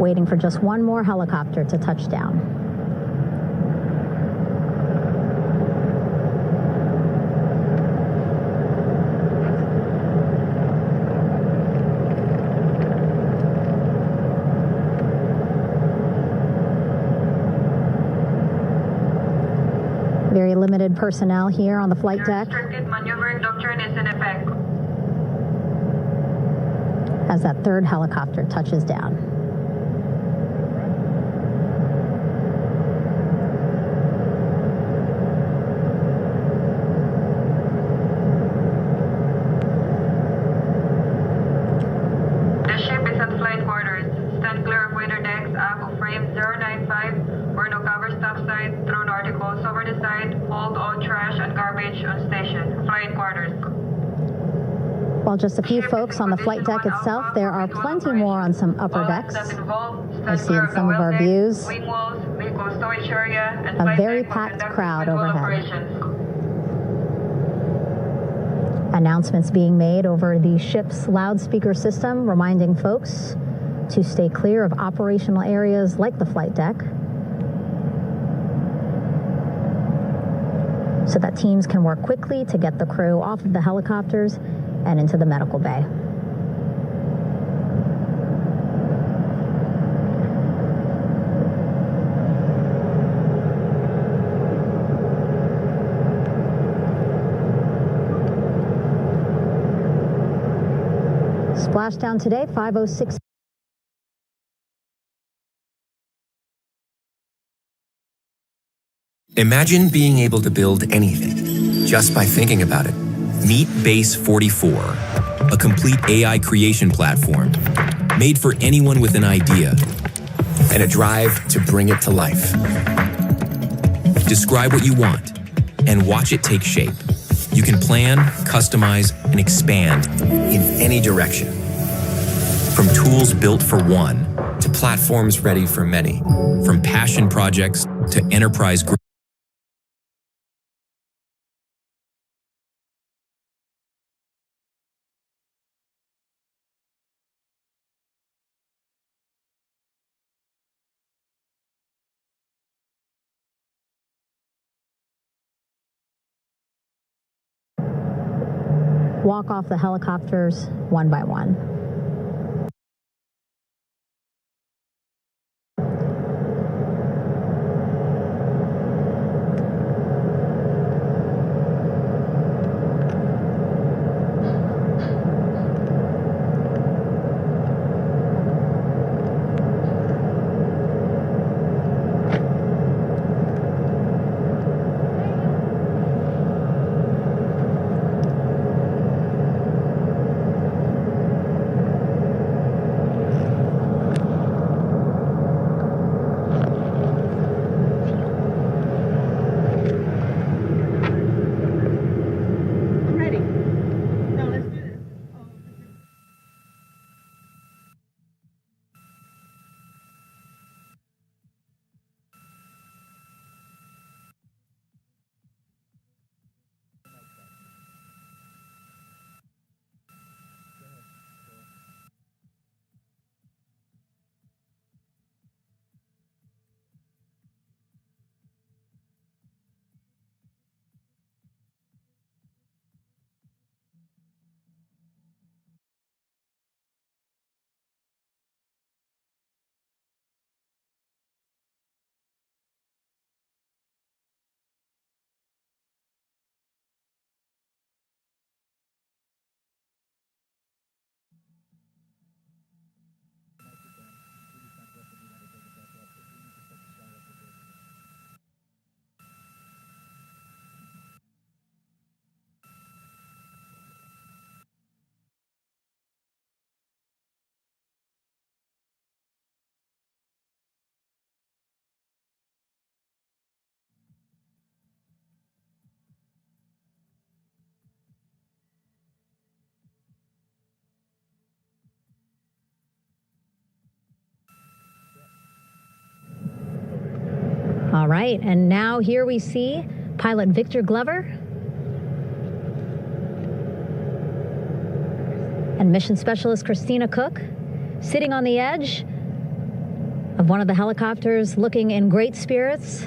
waiting for just one more helicopter to touch down. Very limited personnel here on the flight deck. Restricted maneuvering doctrine is in effect. As that third helicopter touches down. The ship is at flight quarters. Stand clear of waiter decks, ACO frame 095, or no cover stop side, thrown articles over the side, hold all trash and garbage on station. Flight quarters. While just a few folks on the flight deck itself, there are plenty more on some upper decks. I see in some of our views a very packed crowd overhead. Announcements being made over the ship's loudspeaker system, reminding folks to stay clear of operational areas like the flight deck, so that teams can work quickly to get the crew off of the helicopters and into the medical bay. Splashdown today, 5:06. Imagine being able to build anything just by thinking about it. Meet Base 44, a complete AI creation platform made for anyone with an idea and a drive to bring it to life. Describe what you want and watch it take shape. You can plan, customize, and expand in any direction. From tools built for one to platforms ready for many. From passion projects to enterprise growth. Walk off the helicopters one by one. All right, and now here we see pilot Victor Glover and mission specialist Christina Cook sitting on the edge, of one of the helicopters looking in great spirits.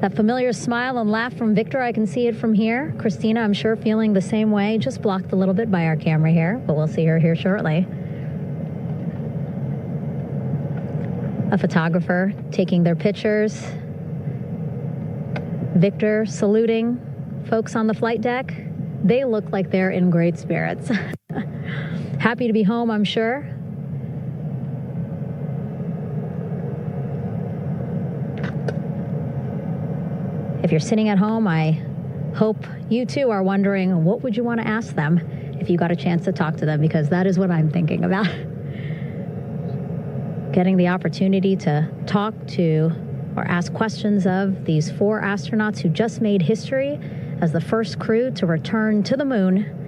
That familiar smile and laugh from Victor, I can see it from here. Christina, I'm sure, feeling the same way, just blocked a little bit by our camera here, but we'll see her here shortly. A photographer taking their pictures. Victor saluting folks on the flight deck. They look like they're in great spirits. Happy to be home, I'm sure. If you're sitting at home, I hope you too are wondering, what would you want to ask them if you got a chance to talk to them? Because that is what I'm thinking about. Getting the opportunity to talk to or ask questions of these 4 astronauts who just made history as the first crew to return to the moon.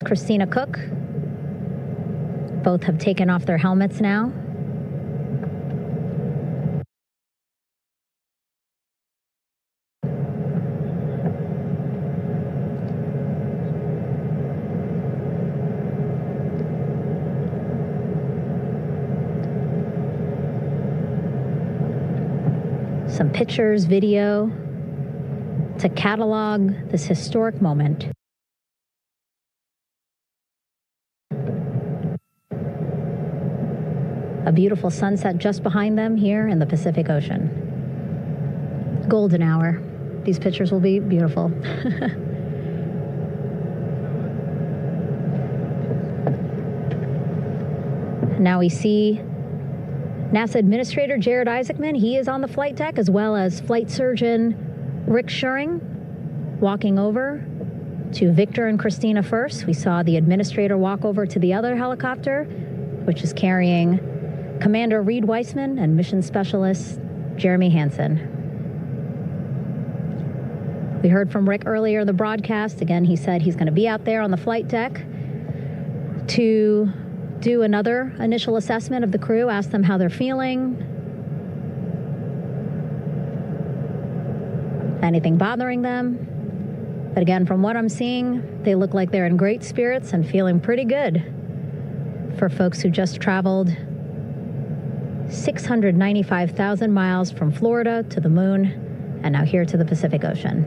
Christina Cook. Both have taken off their helmets now. Some pictures, video to catalog this historic moment. A beautiful sunset just behind them here in the Pacific Ocean. Golden hour. These pictures will be beautiful. Now we see NASA Administrator Jared Isaacman. He is on the flight deck, as well as Flight Surgeon Rick Schuring walking over to Victor and Christina first. We saw the administrator walk over to the other helicopter, which is carrying Commander Reed Weissman and Mission Specialist Jeremy Hansen. We heard from Rick earlier in the broadcast. Again, he said he's going to be out there on the flight deck to do another initial assessment of the crew, ask them how they're feeling, anything bothering them. But again, from what I'm seeing, they look like they're in great spirits and feeling pretty good for folks who just traveled 695,000 miles from Florida to the moon and now here to the Pacific Ocean.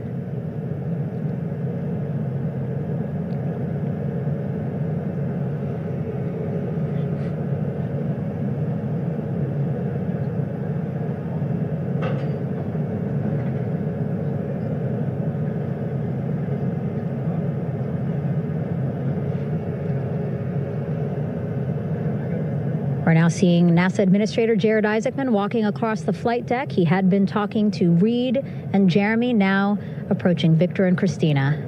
We're now seeing NASA Administrator Jared Isaacman walking across the flight deck. He had been talking to Reed and Jeremy, now approaching Victor and Christina.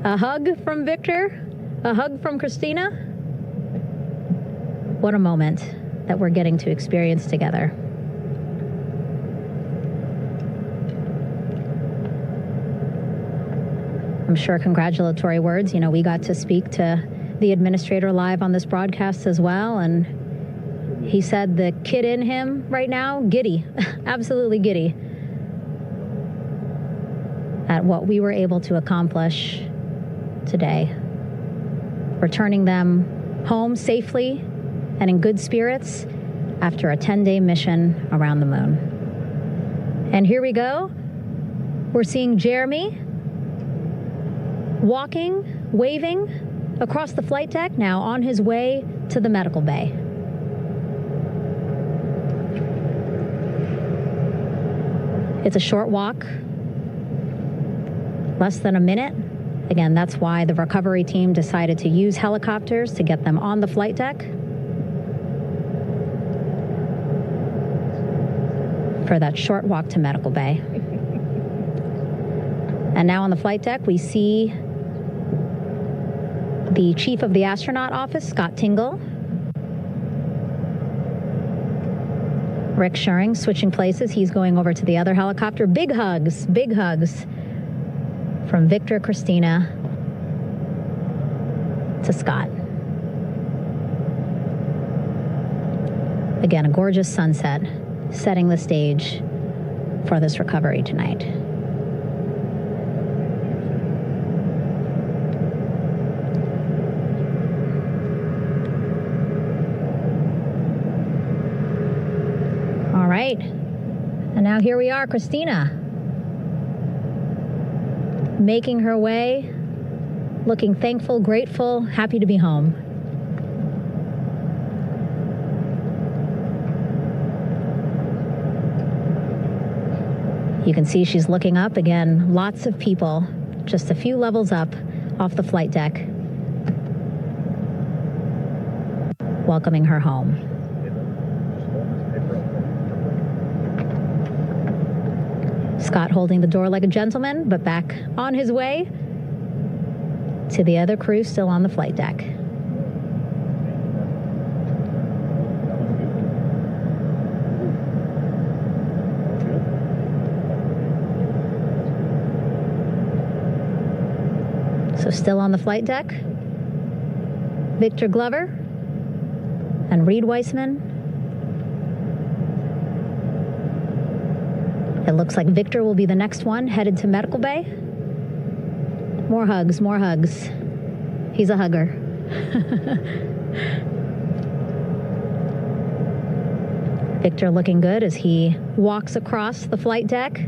A hug from Victor, a hug from Christina. What a moment that we're getting to experience together. I'm sure congratulatory words. You know, we got to speak to the administrator live on this broadcast as well, and he said the kid in him right now, giddy, absolutely giddy at what we were able to accomplish today. Returning them home safely and in good spirits after a 10-day mission around the moon. And here we go. We're seeing Jeremy walking, waving across the flight deck, now on his way to the medical bay. It's a short walk, less than a minute, Again, that's why the recovery team decided to use helicopters to get them on the flight deck for that short walk to medical bay. And now on the flight deck, we see the chief of the astronaut office, Scott Tingle. Rick Schuring switching places. He's going over to the other helicopter. Big hugs from Victor, Christina to Scott. Again, a gorgeous sunset setting the stage for this recovery tonight. All right, and now here we are, Christina, making her way, looking thankful, grateful, happy to be home. You can see she's looking up. Again, lots of people, just a few levels up off the flight deck, welcoming her home. Scott holding the door like a gentleman, but back on his way to the other crew still on the flight deck. So still on the flight deck, Victor Glover and Reed Weissman. It looks like Victor will be the next one headed to medical bay. More hugs, more hugs. He's a hugger. Victor looking good as he walks across the flight deck.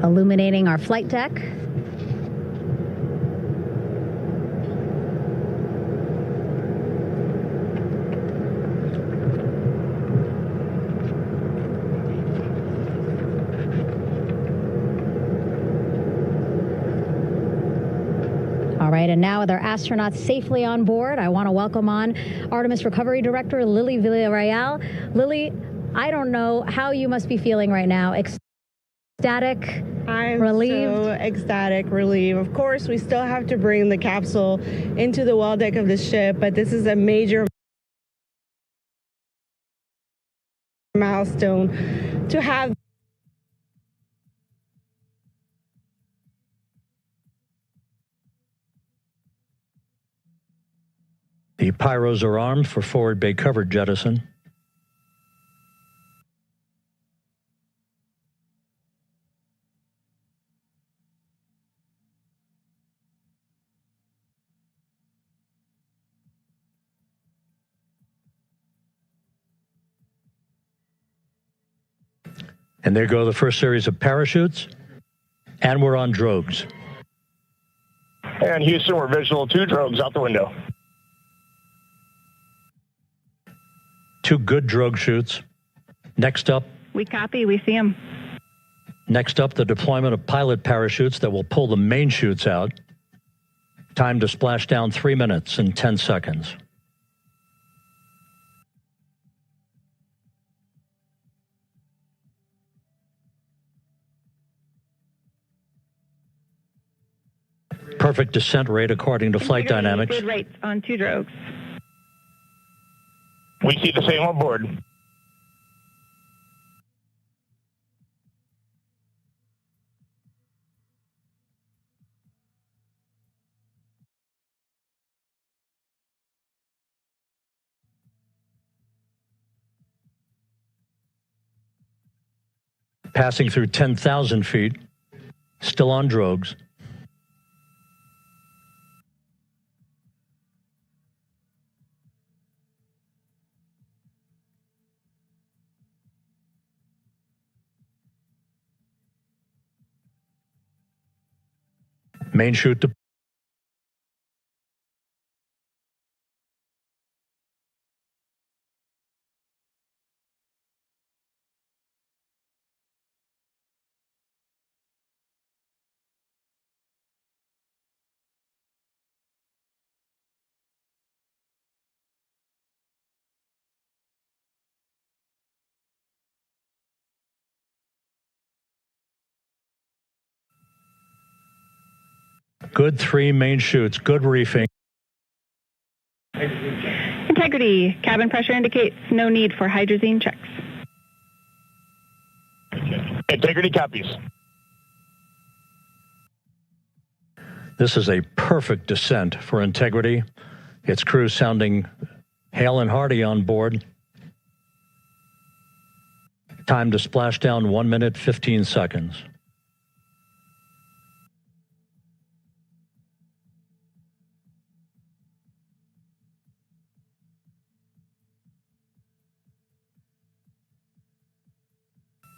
Illuminating our flight deck. All right, and now with our astronauts safely on board, I want to welcome on Artemis Recovery Director Lily Villarreal. Lily, I don't know how you must be feeling right now. Ecstatic, relieved? So ecstatic, relieved. Of course, we still have to bring the capsule into the well deck of the ship, but this is a major milestone to have. The pyros are armed for forward bay covered jettison. And there go the first series of parachutes, and we're on drogues. And Houston, we're visual 2 drogues out the window. 2 good drogue shoots. Next up. We copy, we see them. Next up, the deployment of pilot parachutes that will pull the main chutes out. Time to splash down 3 minutes and 10 seconds. Perfect descent rate according to flight dynamics. Good rates on 2 drogues. We see the same on board. Passing through 10,000 feet, still on drogues. Main chute to good 3 main chutes, good reefing. Integrity, cabin pressure indicates no need for hydrazine checks. Integrity copies. This is a perfect descent for Integrity. Its crew sounding hale and hearty on board. Time to splash down 1 minute, 15 seconds.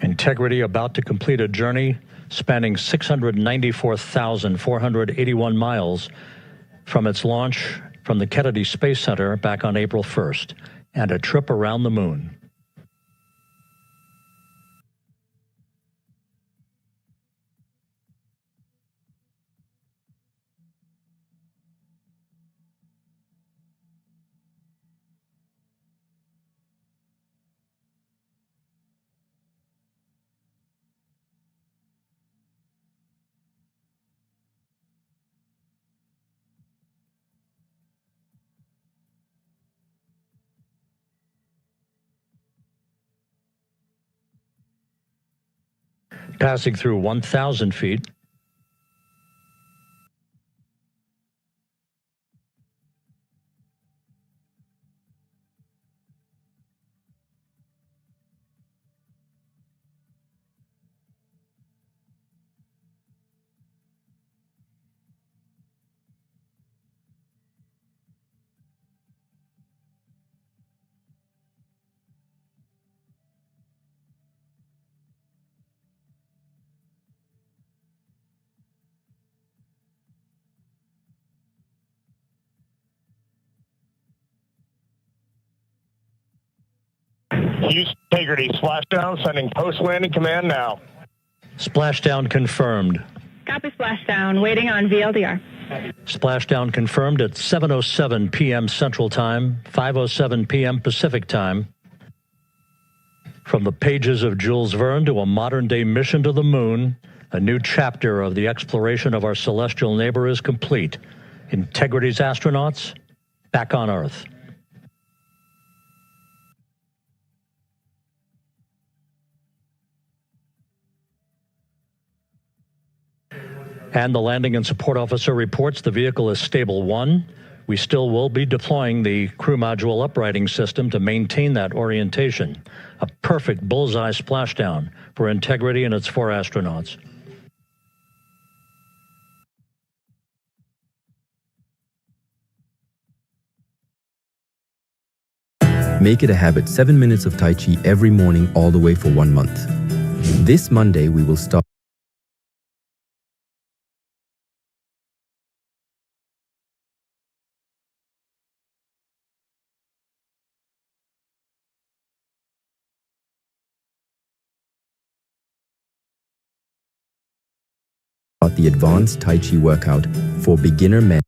Integrity about to complete a journey spanning 694,481 miles from its launch from the Kennedy Space Center back on April 1st, and a trip around the moon. Passing through 1,000 feet. Houston, Integrity, splashdown, sending post-landing command now. Splashdown confirmed. Copy splashdown, waiting on VLDR. Splashdown confirmed at 7:07 p.m. Central Time, 5:07 p.m. Pacific Time. From the pages of Jules Verne to a modern-day mission to the moon, a new chapter of the exploration of our celestial neighbor is complete. Integrity's astronauts back on Earth. And the landing and support officer reports the vehicle is stable 1. We still will be deploying the crew module uprighting system to maintain that orientation. A perfect bullseye splashdown for Integrity and its 4 astronauts. Make it a habit, 7 minutes of Tai Chi every morning all the way for 1 month. This Monday, we will start the advanced Tai Chi workout for beginner men.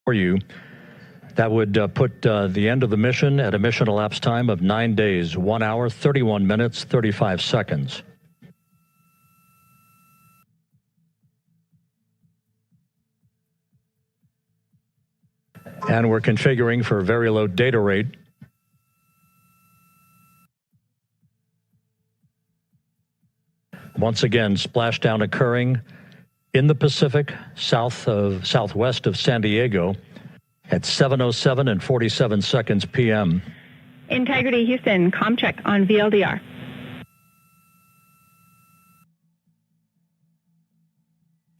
For you, that would put the end of the mission at a mission elapsed time of 9 days, 1 hour, 31 minutes, 35 seconds. And we're configuring for very low data rate. Once again, splashdown occurring in the Pacific, southwest of San Diego at 7:07 and 47 seconds p.m. Integrity Houston, comm check on VLDR.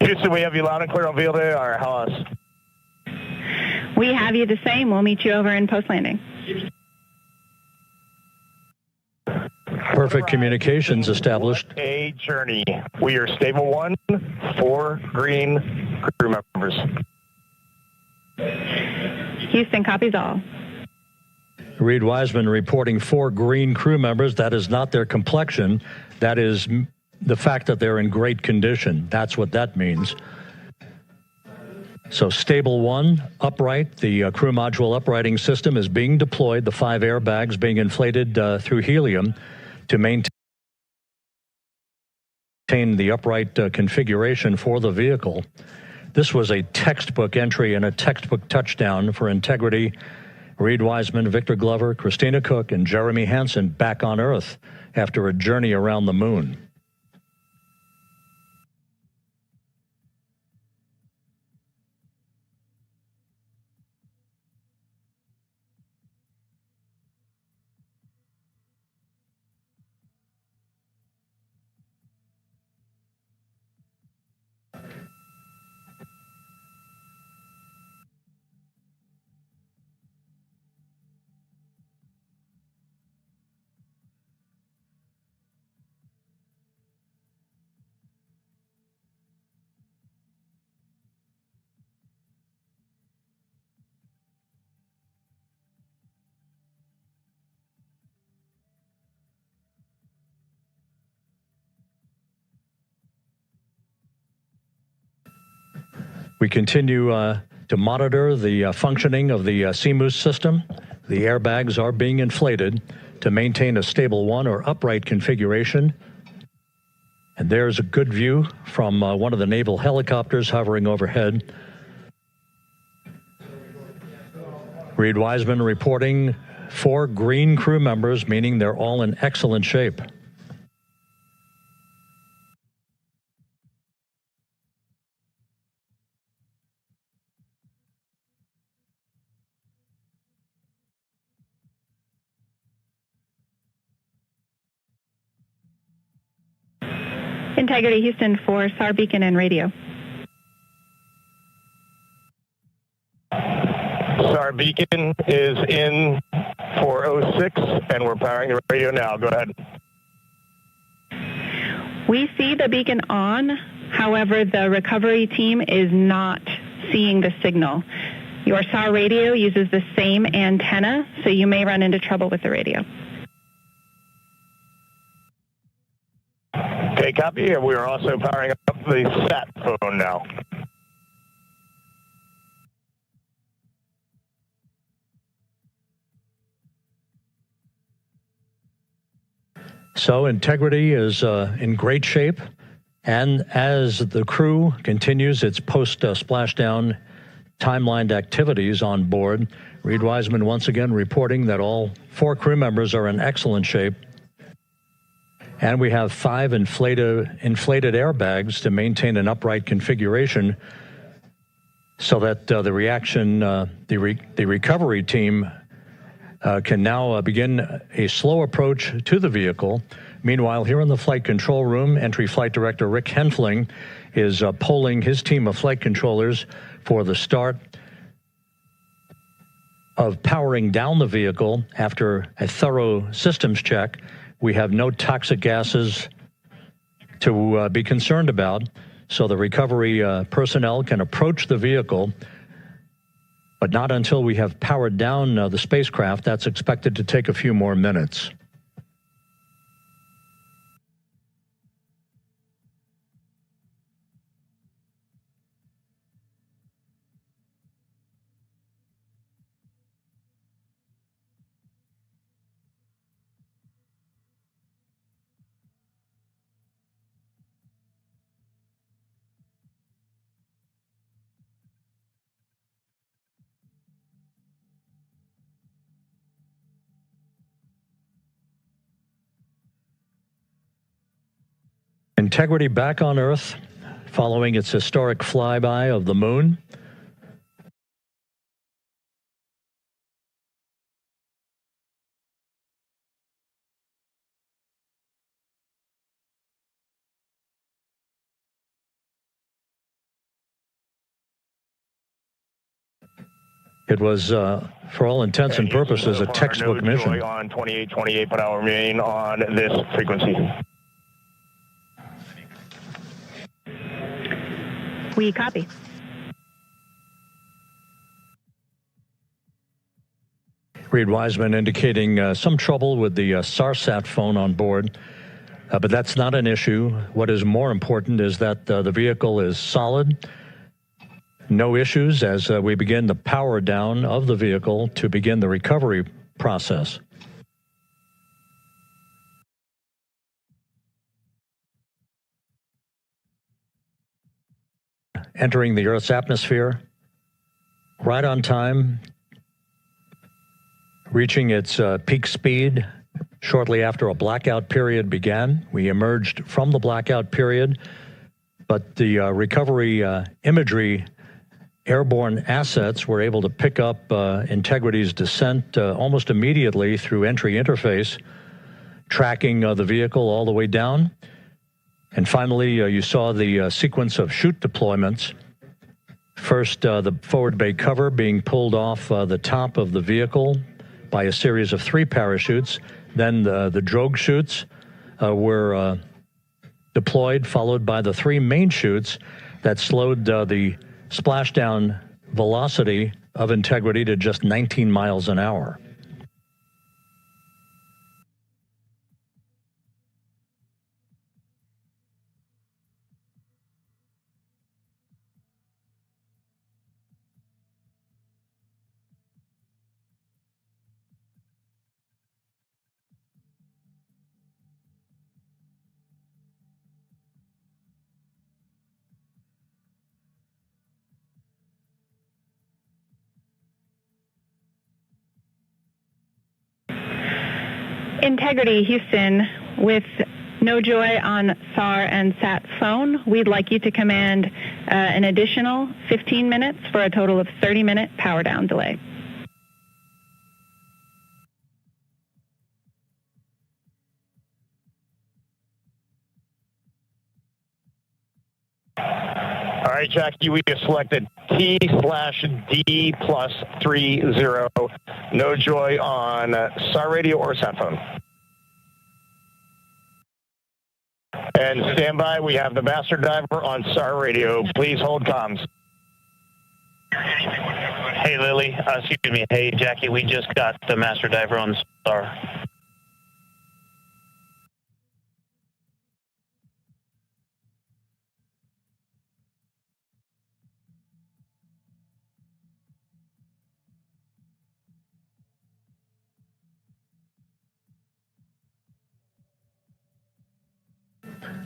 Houston, we have you loud and clear on VLDR. How else? We have you the same. We'll meet you over in post-landing. Perfect communications established. A journey. We are stable 1, 4 green crew members. Houston copies all. Reed Wiseman reporting 4 green crew members. That is not their complexion. That is the fact that they're in great condition. That's what that means. So stable 1, upright. The crew module uprighting system is being deployed. The 5 airbags being inflated through helium to maintain the upright configuration for the vehicle. This was a textbook entry and a textbook touchdown for Integrity. Reed Wiseman, Victor Glover, Christina Cook, and Jeremy Hansen back on Earth after a journey around the moon. We continue to monitor the functioning of the CMOOS system. The airbags are being inflated to maintain a stable 1 or upright configuration. And there's a good view from one of the naval helicopters hovering overhead. Reed Wiseman reporting 4 green crew members, meaning they're all in excellent shape. Integrity Houston for SAR beacon and radio. SAR beacon is in for 06, and we're powering the radio now. Go ahead. We see the beacon on. However, the recovery team is not seeing the signal. Your SAR radio uses the same antenna, so you may run into trouble with the radio. Okay, copy. And we are also powering up the sat phone now. So Integrity is in great shape. And as the crew continues its post-splashdown timelined activities on board, Reed Wiseman once again reporting that all 4 crew members are in excellent shape. And we have 5 inflated airbags to maintain an upright configuration so that the recovery team can now begin a slow approach to the vehicle. Meanwhile, here in the flight control room, Entry Flight Director Rick Henfling is polling his team of flight controllers for the start of powering down the vehicle after a thorough systems check. We have no toxic gases to be concerned about, so the recovery personnel can approach the vehicle, but not until we have powered down the spacecraft. That's expected to take a few more minutes. Integrity back on Earth following its historic flyby of the moon. It was, for all intents and purposes, a textbook mission. On 2828, but I'll remain on this frequency. We copy. Reed Wiseman indicating some trouble with the SARSAT phone on board, but that's not an issue. What is more important is that the vehicle is solid. No issues as we begin the power down of the vehicle to begin the recovery process. Entering the Earth's atmosphere right on time, reaching its peak speed shortly after a blackout period began. We emerged from the blackout period, but the recovery imagery airborne assets were able to pick up Integrity's descent almost immediately through entry interface, tracking the vehicle all the way down. And finally, you saw the sequence of chute deployments. First, the forward bay cover being pulled off the top of the vehicle by a series of 3 parachutes. Then the drogue chutes were deployed, followed by the 3 main chutes that slowed the splashdown velocity of Integrity to just 19 miles an hour. Integrity, Houston, with no joy on SAR and SAT phone, we'd like you to command an additional 15 minutes for a total of 30-minute power down delay. All right, Jackie, we have selected T/D+30. No joy on SAR radio or sat phone. And stand by, we have the master diver on SAR radio. Please hold comms. Hey, Lily, excuse me. Hey, Jackie, we just got the master diver on SAR.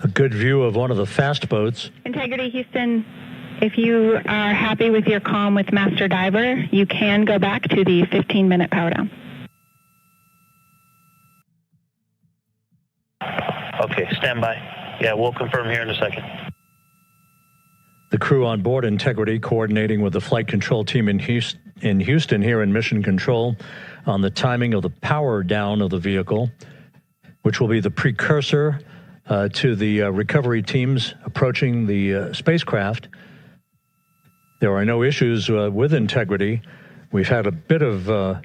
A good view of one of the fast boats. Integrity, Houston, if you are happy with your comm with Master Diver, you can go back to the 15-minute power down. stand by. Yeah, we'll confirm here in a second. The crew on board Integrity coordinating with the flight control team in Houston here in Mission Control on the timing of the power down of the vehicle, which will be the precursor to the recovery teams approaching the spacecraft. There are no issues with Integrity. We've had a bit of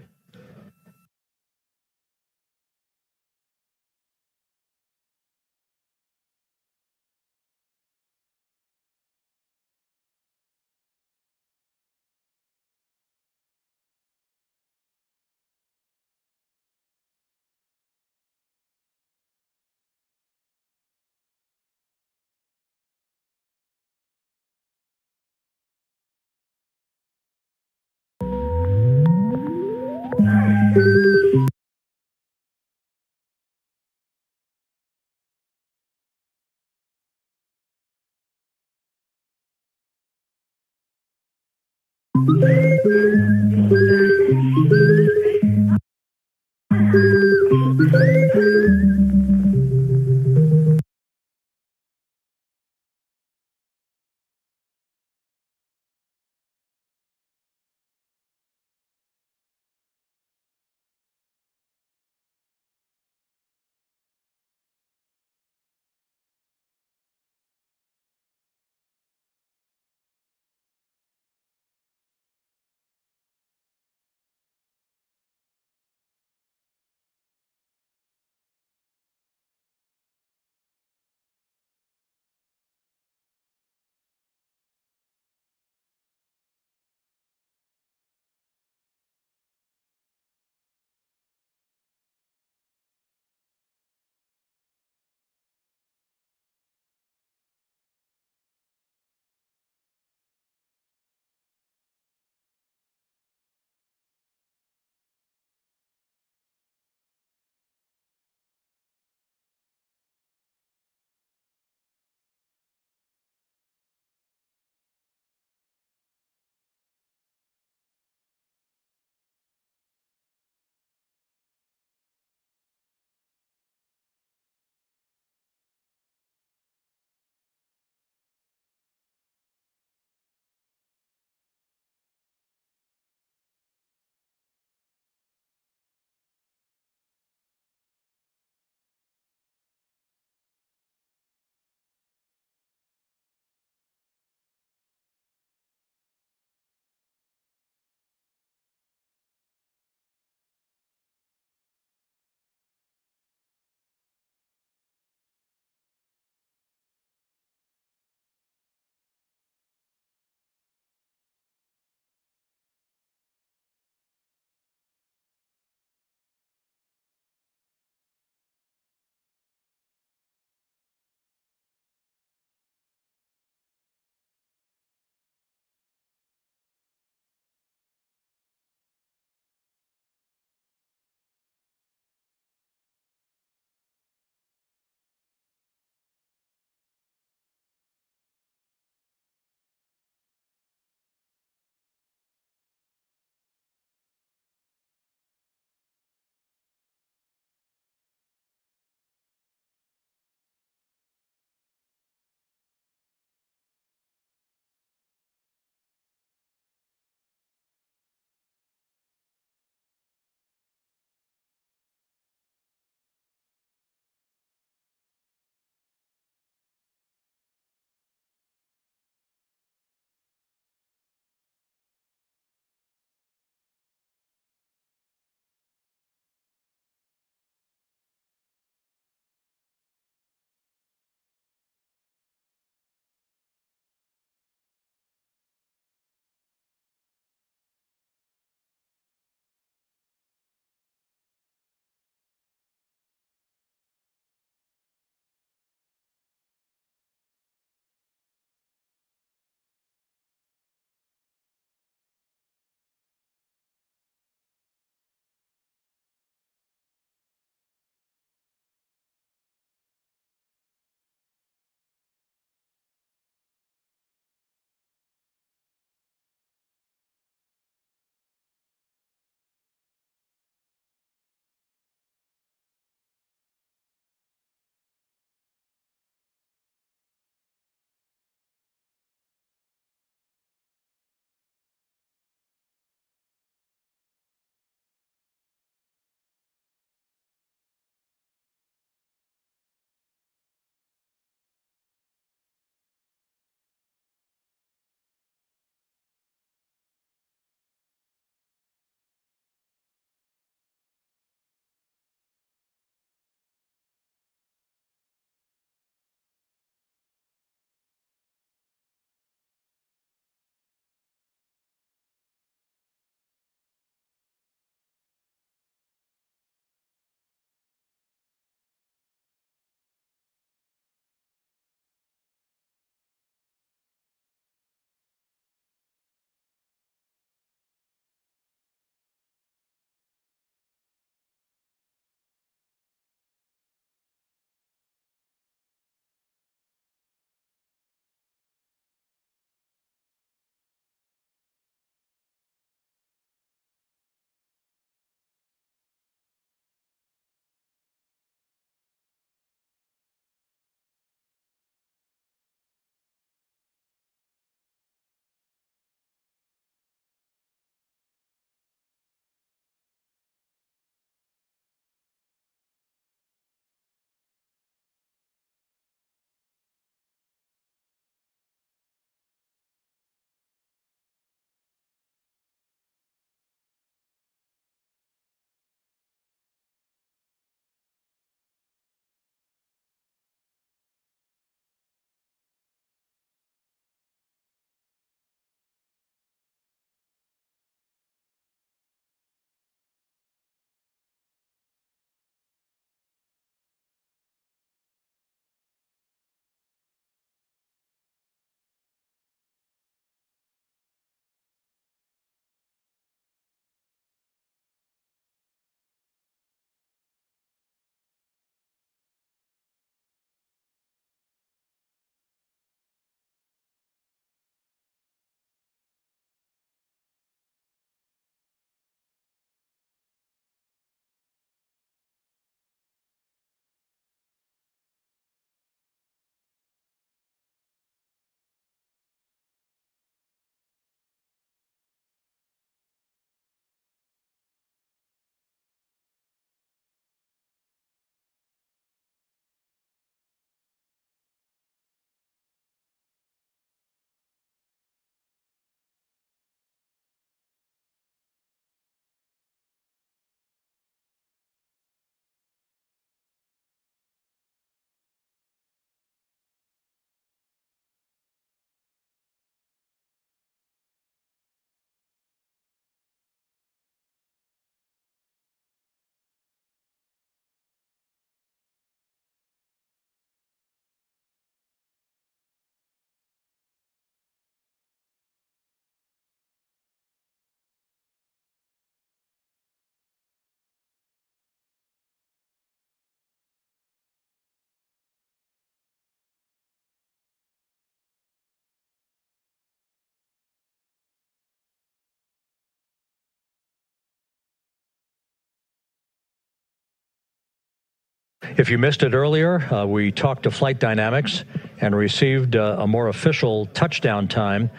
If you missed it earlier, we talked to Flight Dynamics and received a more official touchdown time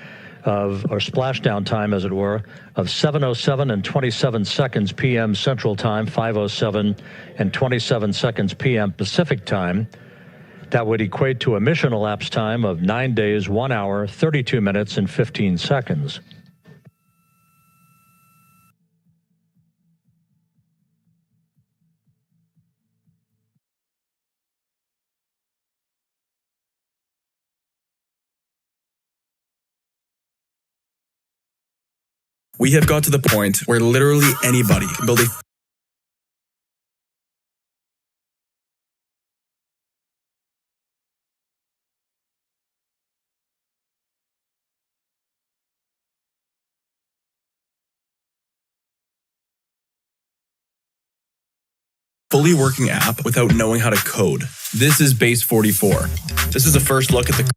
or splashdown time, as it were, of 7:07 and 27 seconds p.m. Central Time, 5:07 and 27 seconds p.m. Pacific Time. That would equate to a mission elapsed time of 9 days, 1 hour, 32 minutes, and 15 seconds. We have got to the point where literally anybody can build a fully working app without knowing how to code. This is Base 44. This is a first look at the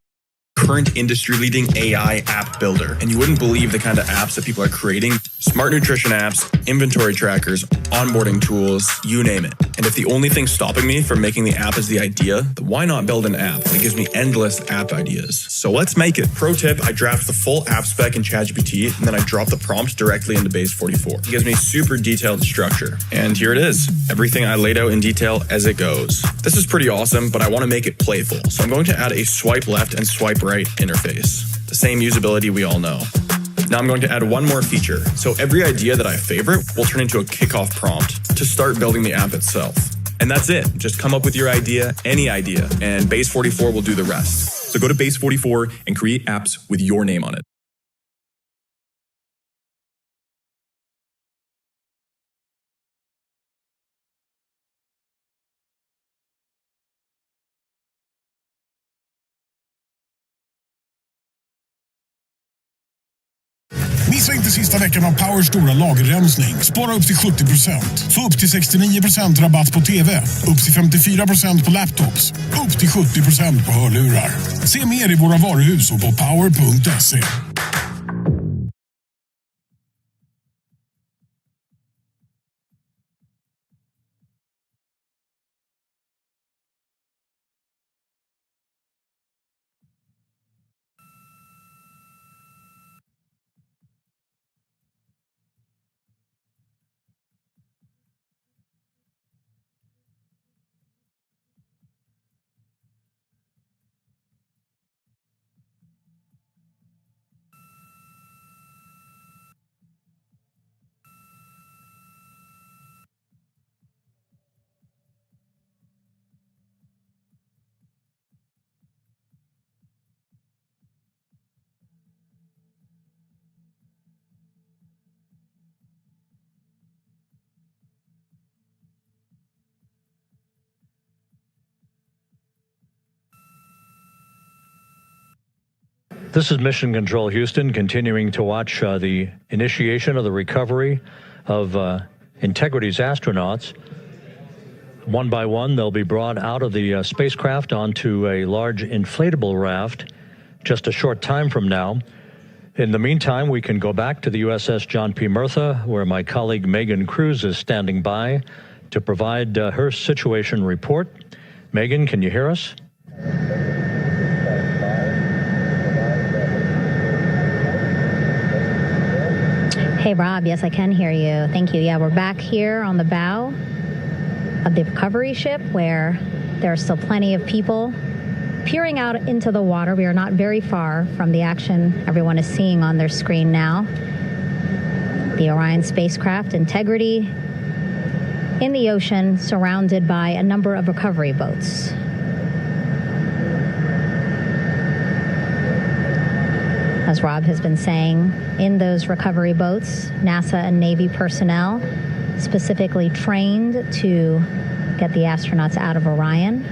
current industry-leading AI app builder, and you wouldn't believe the kind of apps that people are creating. Smart nutrition apps, inventory trackers, onboarding tools, you name it. And if the only thing stopping me from making the app is the idea, then why not build an app that gives me endless app ideas? So let's make it. Pro tip, I draft the full app spec in ChatGPT, and then I drop the prompt directly into Base 44. It gives me super detailed structure. And here it is. Everything I laid out in detail as it goes. This is pretty awesome, but I want to make it playful. So I'm going to add a swipe left and swipe right interface. The same usability we all know. Now I'm going to add one more feature. So every idea that I favorite will turn into a kickoff prompt to start building the app itself. And that's it. Just come up with your idea, any idea, and Base 44 will do the rest. So go to Base 44 and create apps with your name on it. Missa inte sista veckan av Powers stora lagerrensning. Spara upp till 70%. Få upp till 69% rabatt på TV. Upp till 54% på laptops. Upp till 70% på hörlurar. Se mer i våra varuhus och på power.se. This is Mission Control Houston, continuing to watch the initiation of the recovery of Integrity's astronauts. One by one, they'll be brought out of the spacecraft onto a large inflatable raft just a short time from now. In the meantime, we can go back to the USS John P. Murtha, where my colleague Megan Cruz is standing by to provide her situation report. Megan, can you hear us? Hey, Rob. Yes, I can hear you. Thank you. Yeah, we're back here on the bow of the recovery ship where there are still plenty of people peering out into the water. We are not very far from the action everyone is seeing on their screen now. The Orion spacecraft, Integrity, in the ocean, surrounded by a number of recovery boats. As Rob has been saying, in those recovery boats, NASA and Navy personnel specifically trained to get the astronauts out of Orion.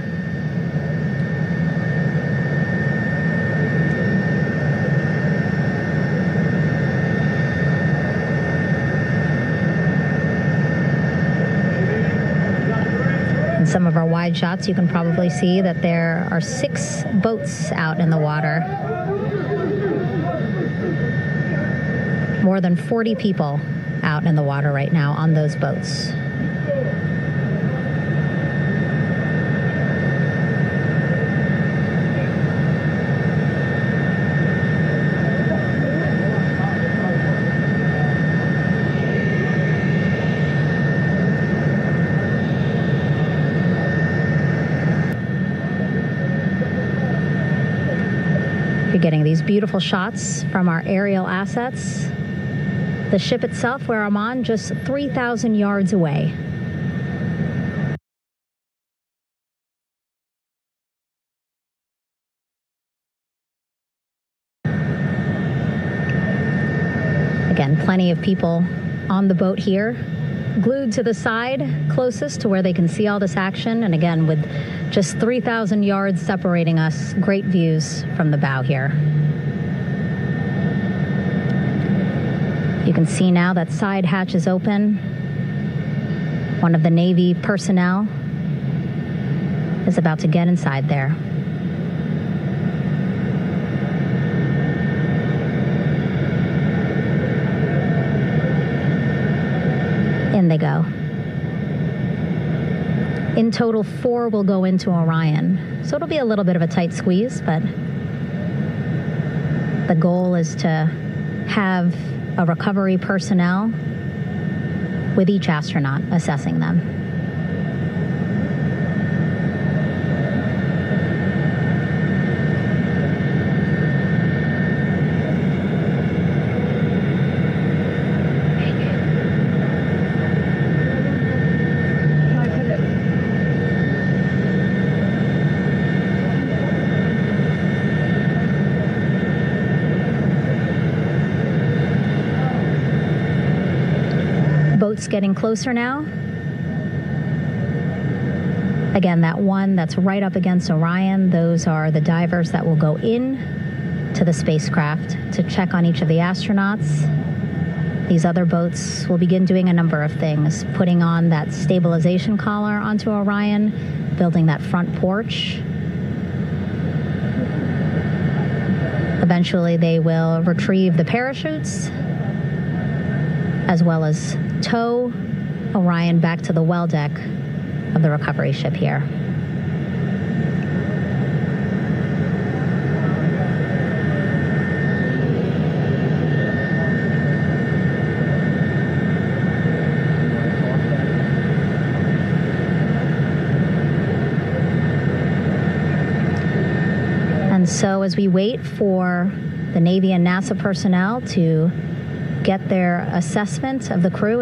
In some of our wide shots, you can probably see that there are 6 boats out in the water. More than 40 people out in the water right now on those boats. Getting these beautiful shots from our aerial assets. The ship itself, where I'm on, just 3,000 yards away. Again, plenty of people on the boat here, glued to the side closest to where they can see all this action. And again, with just 3,000 yards separating us, great views from the bow here. You can see now that side hatch is open. One of the Navy personnel is about to get inside there. In they go. In total, 4 will go into Orion. So it'll be a little bit of a tight squeeze, but the goal is to have a recovery personnel with each astronaut assessing them. Boats getting closer now. Again, that one that's right up against Orion, those are the divers that will go in to the spacecraft to check on each of the astronauts. These other boats will begin doing a number of things, putting on that stabilization collar onto Orion, building that front porch. Eventually, they will retrieve the parachutes, as well as tow Orion back to the well deck of the recovery ship here. And so as we wait for the Navy and NASA personnel to get their assessment of the crew.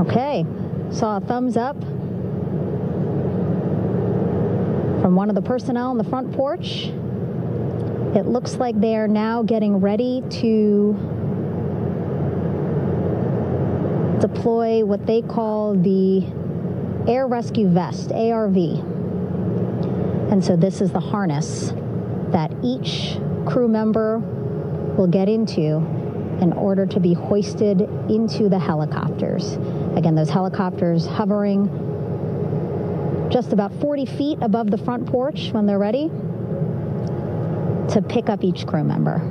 Okay, saw a thumbs up from one of the personnel on the front porch. It looks like they are now getting ready to deploy what they call the Air Rescue Vest, ARV. And so this is the harness that each crew member will get into in order to be hoisted into the helicopters. Again, those helicopters hovering just about 40 feet above the front porch when they're ready to pick up each crew member.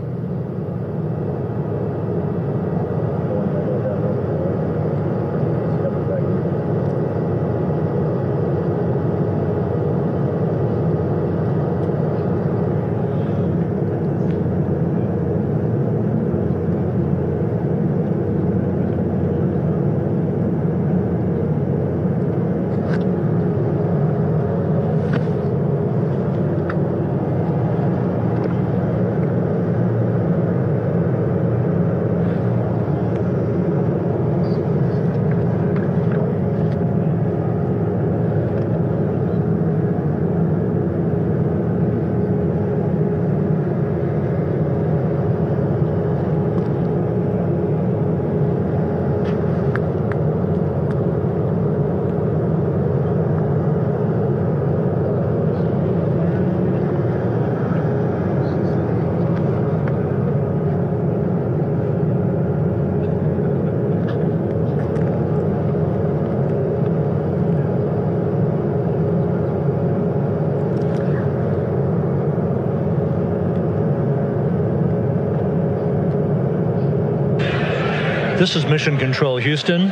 This is Mission Control Houston.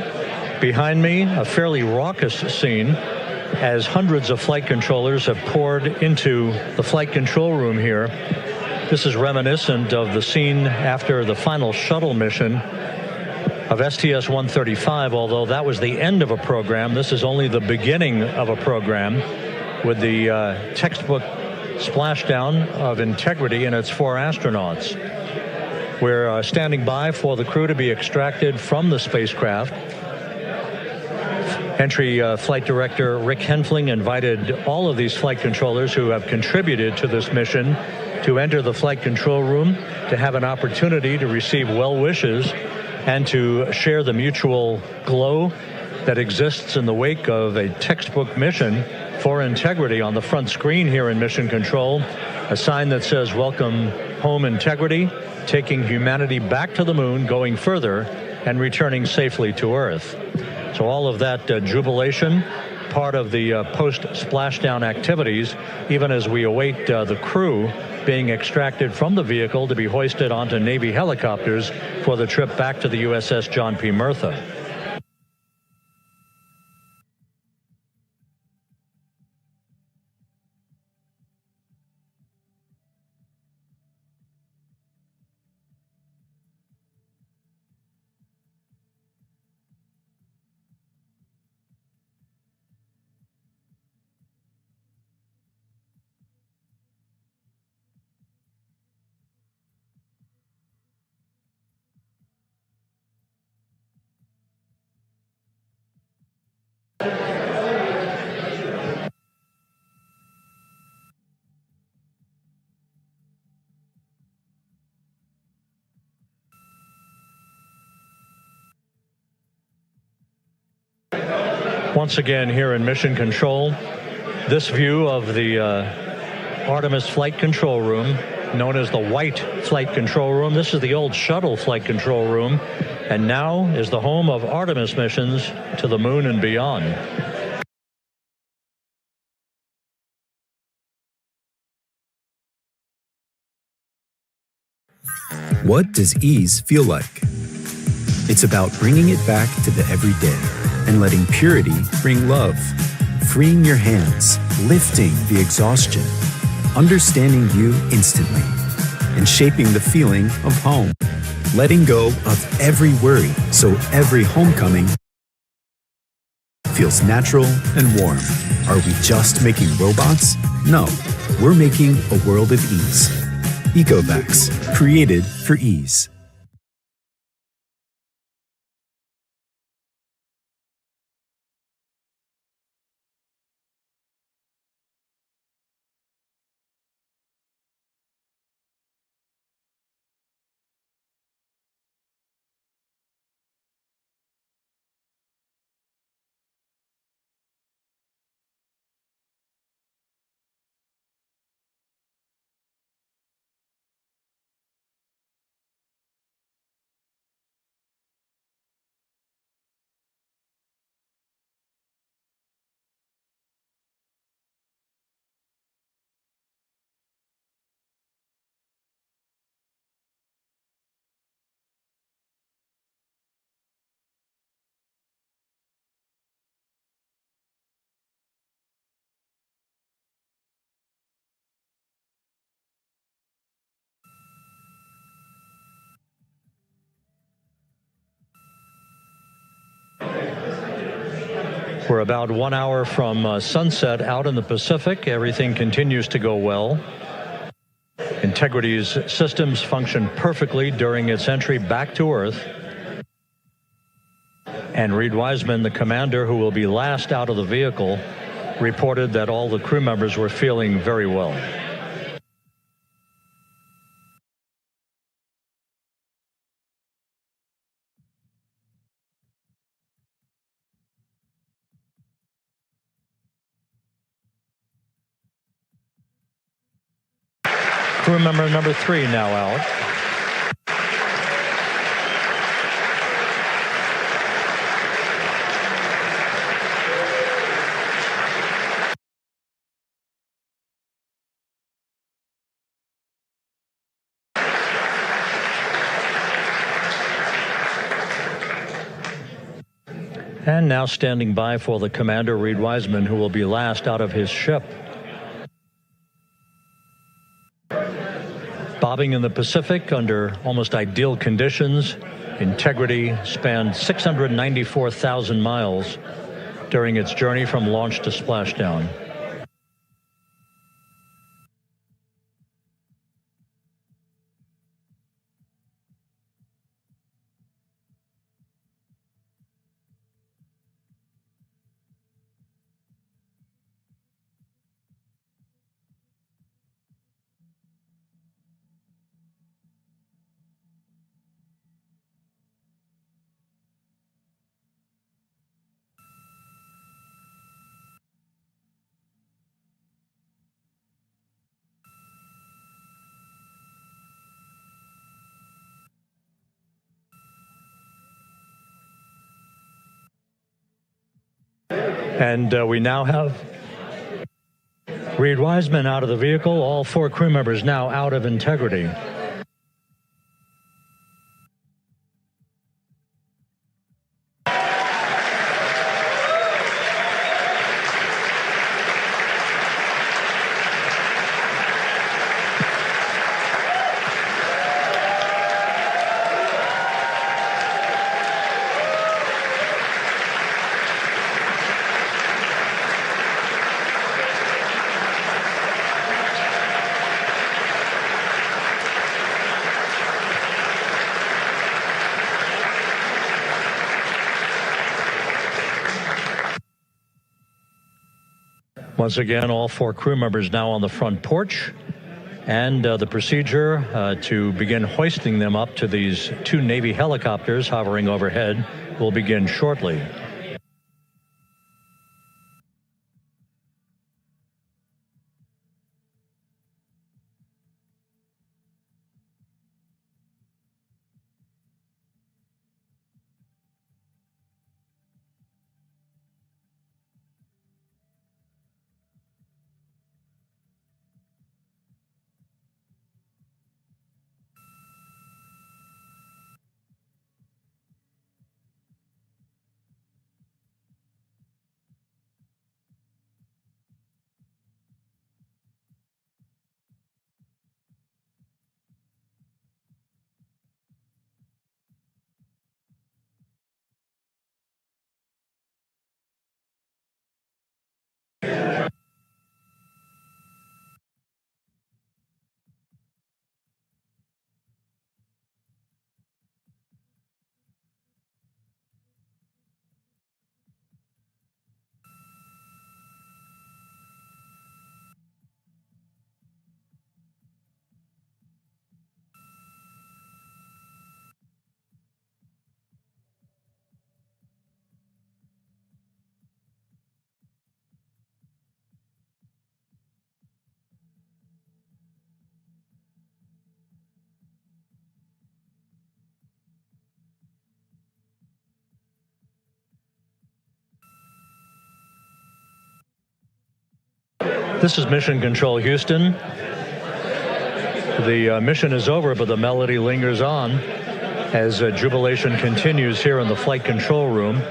Behind me, a fairly raucous scene as hundreds of flight controllers have poured into the flight control room here. This is reminiscent of the scene after the final shuttle mission of STS-135, although that was the end of a program. This is only the beginning of a program with the textbook splashdown of Integrity and its 4 astronauts. We're standing by for the crew to be extracted from the spacecraft. Entry Flight Director Rick Henfling invited all of these flight controllers who have contributed to this mission to enter the flight control room to have an opportunity to receive well wishes and to share the mutual glow that exists in the wake of a textbook mission for Integrity. On the front screen here in Mission Control, a sign that says, "Welcome home, Integrity, taking humanity back to the moon, going further, and returning safely to Earth." So all of that jubilation, part of the post-splashdown activities, even as we await the crew being extracted from the vehicle to be hoisted onto Navy helicopters for the trip back to the USS John P. Murtha. Once again here in Mission Control, this view of the Artemis Flight Control Room, known as the White Flight Control Room. This is the old shuttle flight control room, and now is the home of Artemis missions to the moon and beyond. What does ease feel like? It's about bringing it back to the everyday and letting purity bring love, freeing your hands, lifting the exhaustion, understanding you instantly, and shaping the feeling of home. Letting go of every worry so every homecoming feels natural and warm. Are we just making robots? No, we're making a world of ease. Ecovacs, created for ease. We're about 1 hour from sunset out in the Pacific. Everything continues to go well. Integrity's systems function perfectly during its entry back to Earth. And Reed Wiseman, the commander who will be last out of the vehicle, reported that all the crew members were feeling very well. Crew member number 3 now out. And now standing by for the commander, Reed Wiseman, who will be last out of his ship. Bobbing in the Pacific under almost ideal conditions, Integrity spanned 694,000 miles during its journey from launch to splashdown. And we now have Reed Wiseman out of the vehicle, all 4 crew members now out of Integrity. Once again, all 4 crew members now on the front porch, and the procedure to begin hoisting them up to these 2 Navy helicopters hovering overhead will begin shortly. This is Mission Control Houston. The mission is over, but the melody lingers on as jubilation continues here in the flight control room.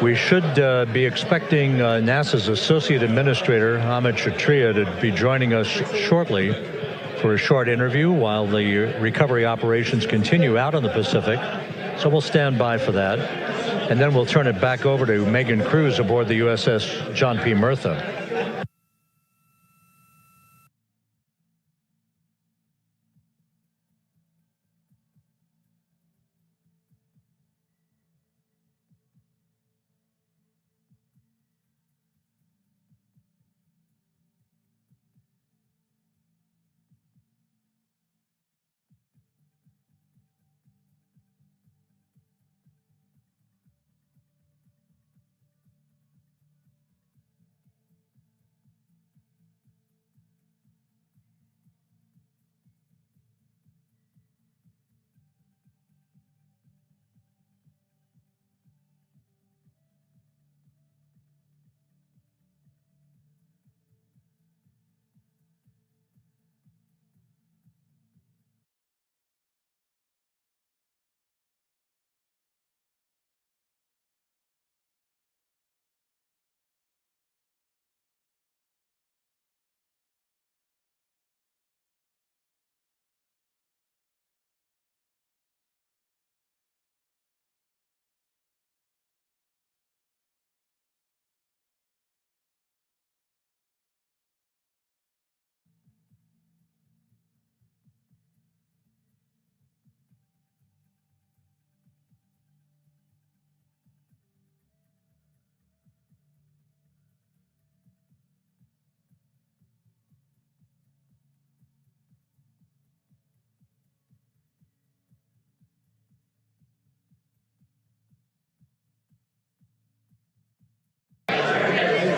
We should be expecting NASA's Associate Administrator, Amit Kshatriya, to be joining us shortly for a short interview while the recovery operations continue out in the Pacific. So we'll stand by for that. And then we'll turn it back over to Megan Cruz aboard the USS John P. Murtha.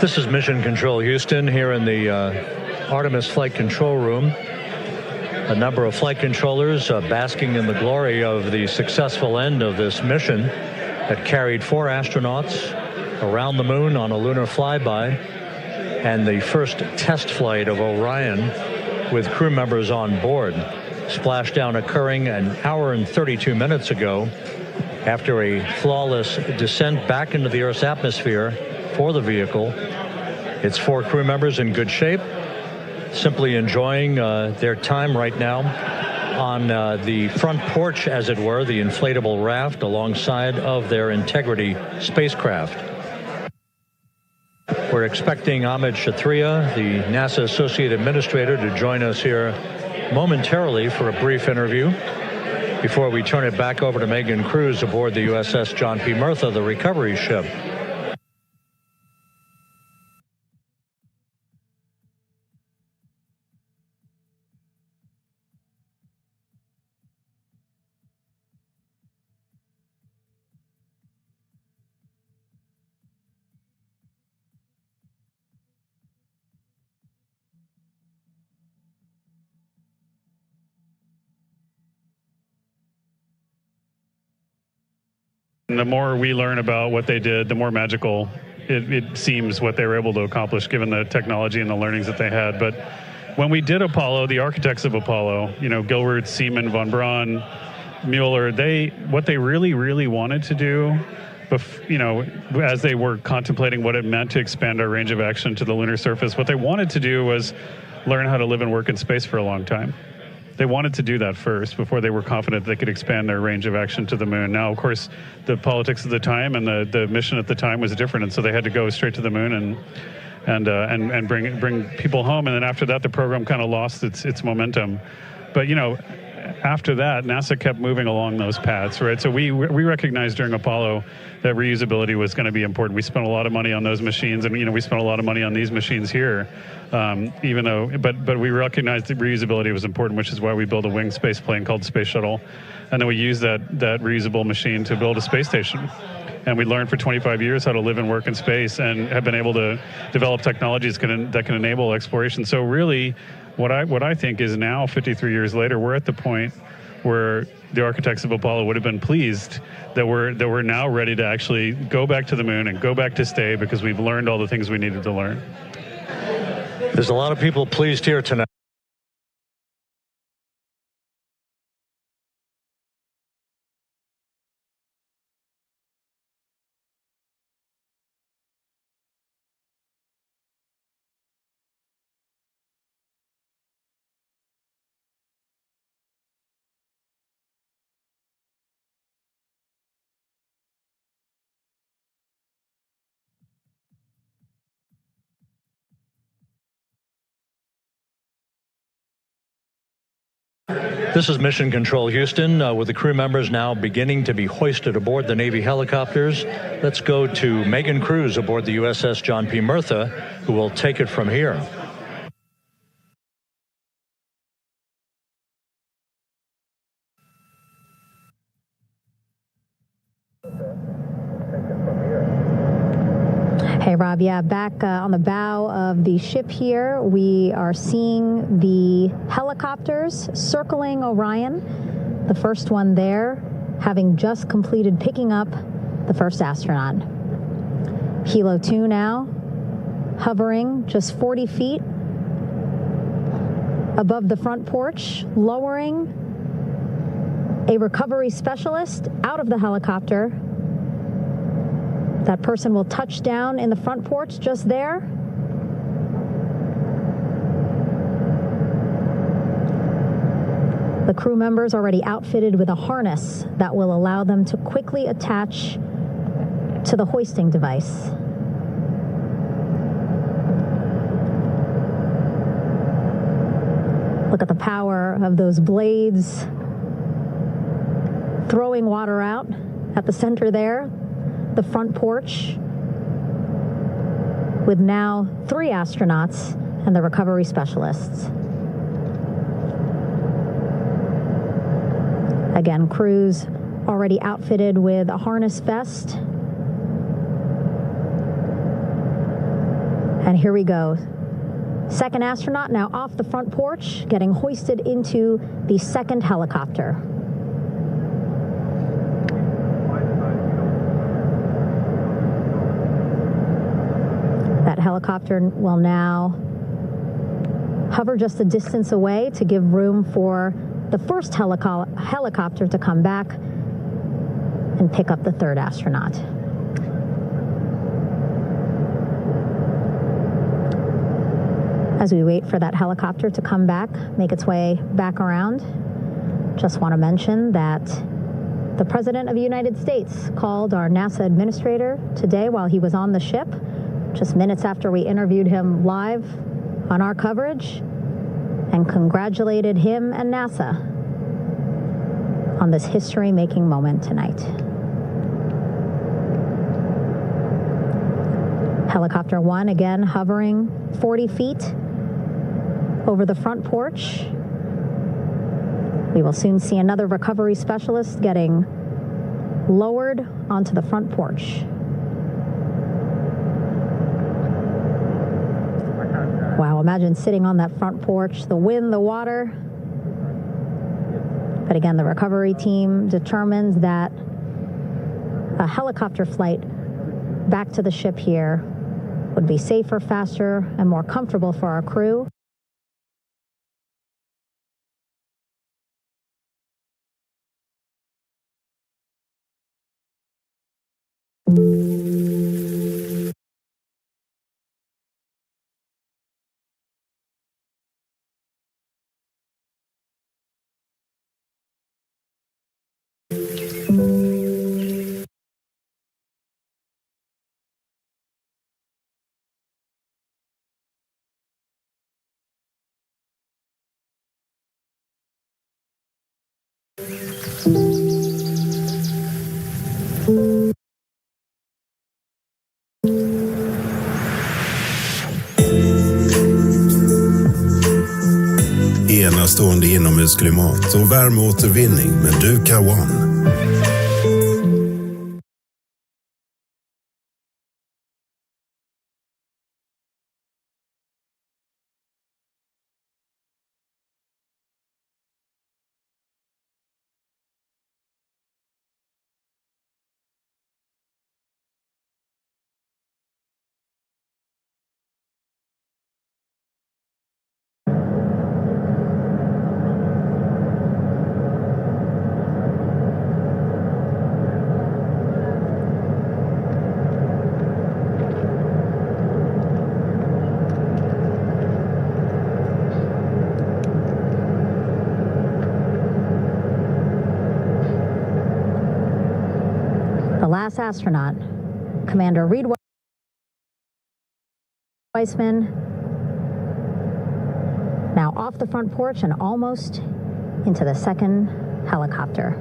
This is Mission Control Houston here in the Artemis Flight Control Room. A number of flight controllers basking in the glory of the successful end of this mission that carried 4 astronauts around the moon on a lunar flyby and the first test flight of Orion with crew members on board. Splashdown occurring an hour and 32 minutes ago after a flawless descent back into the Earth's atmosphere for the vehicle. Its 4 crew members in good shape, simply enjoying their time right now on the front porch, as it were, the inflatable raft alongside of their Integrity spacecraft. We're expecting Amit Kshatriya, the NASA Associate Administrator, to join us here momentarily for a brief interview before we turn it back over to Megan Cruz aboard the USS John P. Murtha, the recovery ship. The more we learn about what they did, the more magical it seems what they were able to accomplish given the technology and the learnings that they had. But when we did Apollo, the architects of Apollo, Gilbert, Seaman, von Braun, Mueller, what they really wanted to do, as they were contemplating what it meant to expand our range of action to the lunar surface, what they wanted to do was learn how to live and work in space for a long time. They wanted to do that first before they were confident they could expand their range of action to the moon. Now, of course, the politics of the time and the mission at the time was different, and so they had to go straight to the moon and bring people home. And then after that, the program kind of lost its momentum. But after that, NASA kept moving along those paths, right? So we recognized during Apollo that reusability was going to be important. We spent a lot of money on those machines, and we spent a lot of money on these machines here. But we recognized that reusability was important, which is why we built a winged space plane called Space Shuttle, and then we used that reusable machine to build a space station. And we learned for 25 years how to live and work in space, and have been able to develop technologies that can enable exploration. So really, what I think is now, 53 years later, we're at the point where the architects of Apollo would have been pleased that we're now ready to actually go back to the moon and go back to stay, because we've learned all the things we needed to learn. There's a lot of people pleased here tonight. This is Mission Control Houston, with the crew members now beginning to be hoisted aboard the Navy helicopters. Let's go to Megan Cruz aboard the USS John P. Murtha, who will take it from here. Hey, Rob. Yeah, back on the bow of the ship here, we are seeing the helicopters circling Orion. The first one there, having just completed picking up the first astronaut. Helo 2 now, hovering just 40 feet above the front porch, lowering a recovery specialist out of the helicopter. That person will touch down in the front porch just there. The crew members already outfitted with a harness that will allow them to quickly attach to the hoisting device. Look at the power of those blades throwing water out at the center there. The front porch with now 3 astronauts and the recovery specialists. Again, crews already outfitted with a harness vest. And here we go. Second astronaut now off the front porch, getting hoisted into the second helicopter. That helicopter will now hover just a distance away to give room for the first helicopter to come back and pick up the third astronaut. As we wait for that helicopter to come back, make its way back around, just want to mention that the President of the United States called our NASA administrator today while he was on the ship, just minutes after we interviewed him live on our coverage, and congratulated him and NASA on this history-making moment tonight. Helicopter 1 again hovering 40 feet over the front porch. We will soon see another recovery specialist getting lowered onto the front porch. Wow, imagine sitting on that front porch, the wind, the water. But again, the recovery team determines that a helicopter flight back to the ship here would be safer, faster, and more comfortable for our crew. Enastående inomhusklimat och värmeåtervinning med JOINE. the last astronaut, Commander Reed Weissman, now off the front porch and almost into the second helicopter.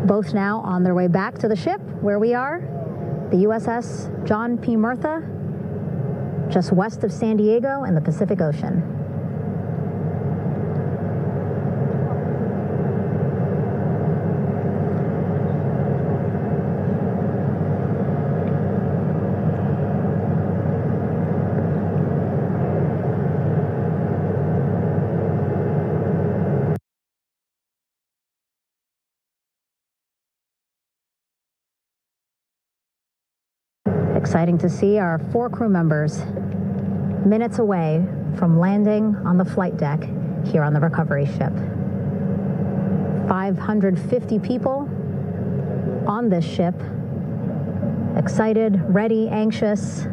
Both now on their way back to the ship where we are, the USS John P. Murtha, just west of San Diego in the Pacific Ocean. Exciting to see our 4 crew members minutes away from landing on the flight deck here on the recovery ship. 550 people on this ship, excited, ready, anxious,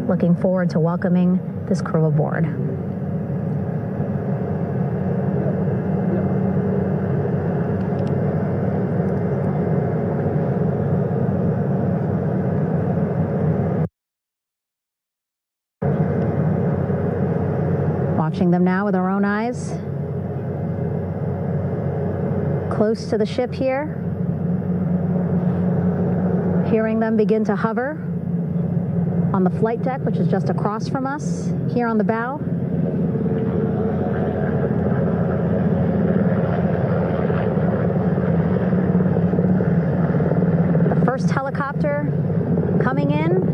looking forward to welcoming this crew aboard. Watching them now with our own eyes. Close to the ship here. Hearing them begin to hover on the flight deck, which is just across from us, here on the bow. The first helicopter coming in.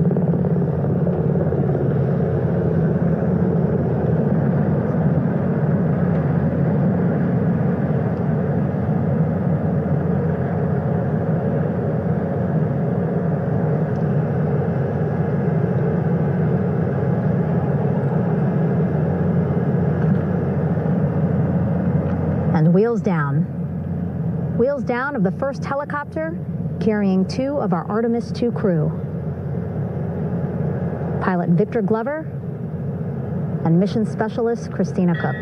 Wheels down. Wheels down of the first helicopter carrying 2 of our Artemis II crew. Pilot Victor Glover and mission specialist Christina Cook.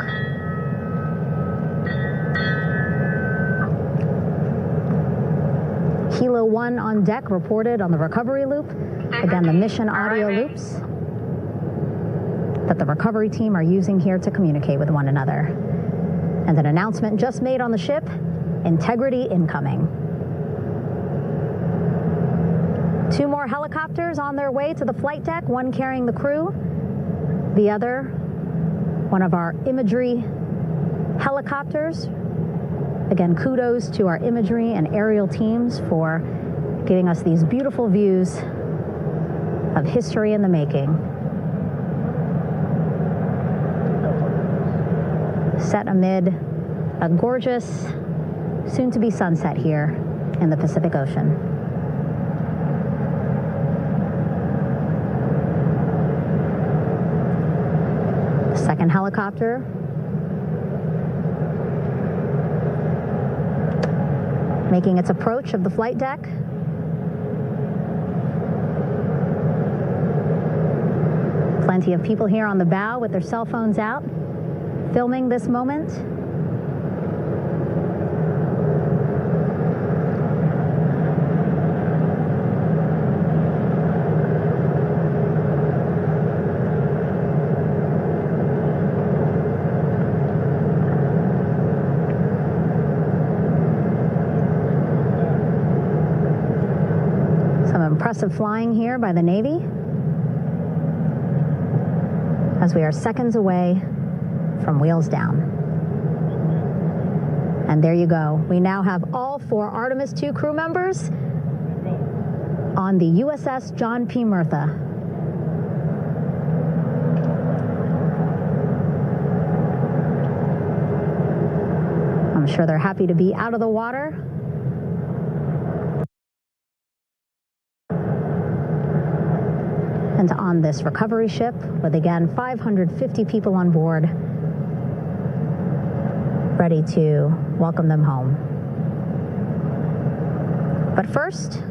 Helo 1 on deck reported on the recovery loop. Again, the mission audio loops that the recovery team are using here to communicate with one another. And an announcement just made on the ship, integrity incoming. 2 more helicopters on their way to the flight deck, one carrying the crew, the other, one of our imagery helicopters. Again, kudos to our imagery and aerial teams for giving us these beautiful views of history in the making. Set amid a gorgeous, soon-to-be sunset here in the Pacific Ocean. The second helicopter making its approach of the flight deck. Plenty of people here on the bow with their cell phones out, filming this moment. Some impressive flying here by the Navy as we are seconds away from wheels down. And there you go. We now have all 4 Artemis II crew members on the USS John P. Murtha. I'm sure they're happy to be out of the water. And on this recovery ship with, again, 550 people on board, ready to welcome them home. But first,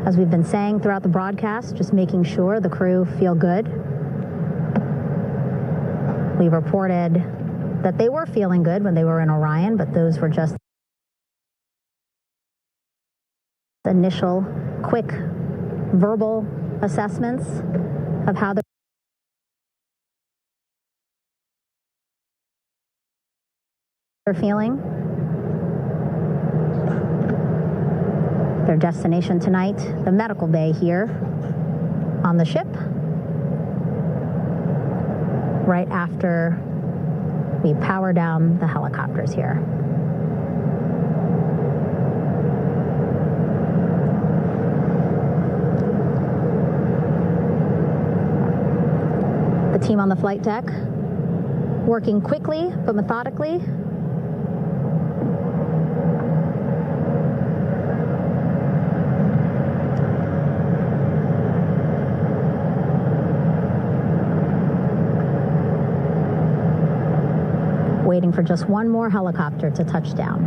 as we've been saying throughout the broadcast, just making sure the crew feel good. We reported that they were feeling good when they were in Orion, but those were just initial quick verbal assessments of how they're feeling. Their destination tonight, the medical bay here on the ship, right after we power down the helicopters here. The team on the flight deck working quickly but methodically. Waiting for just one more helicopter to touch down.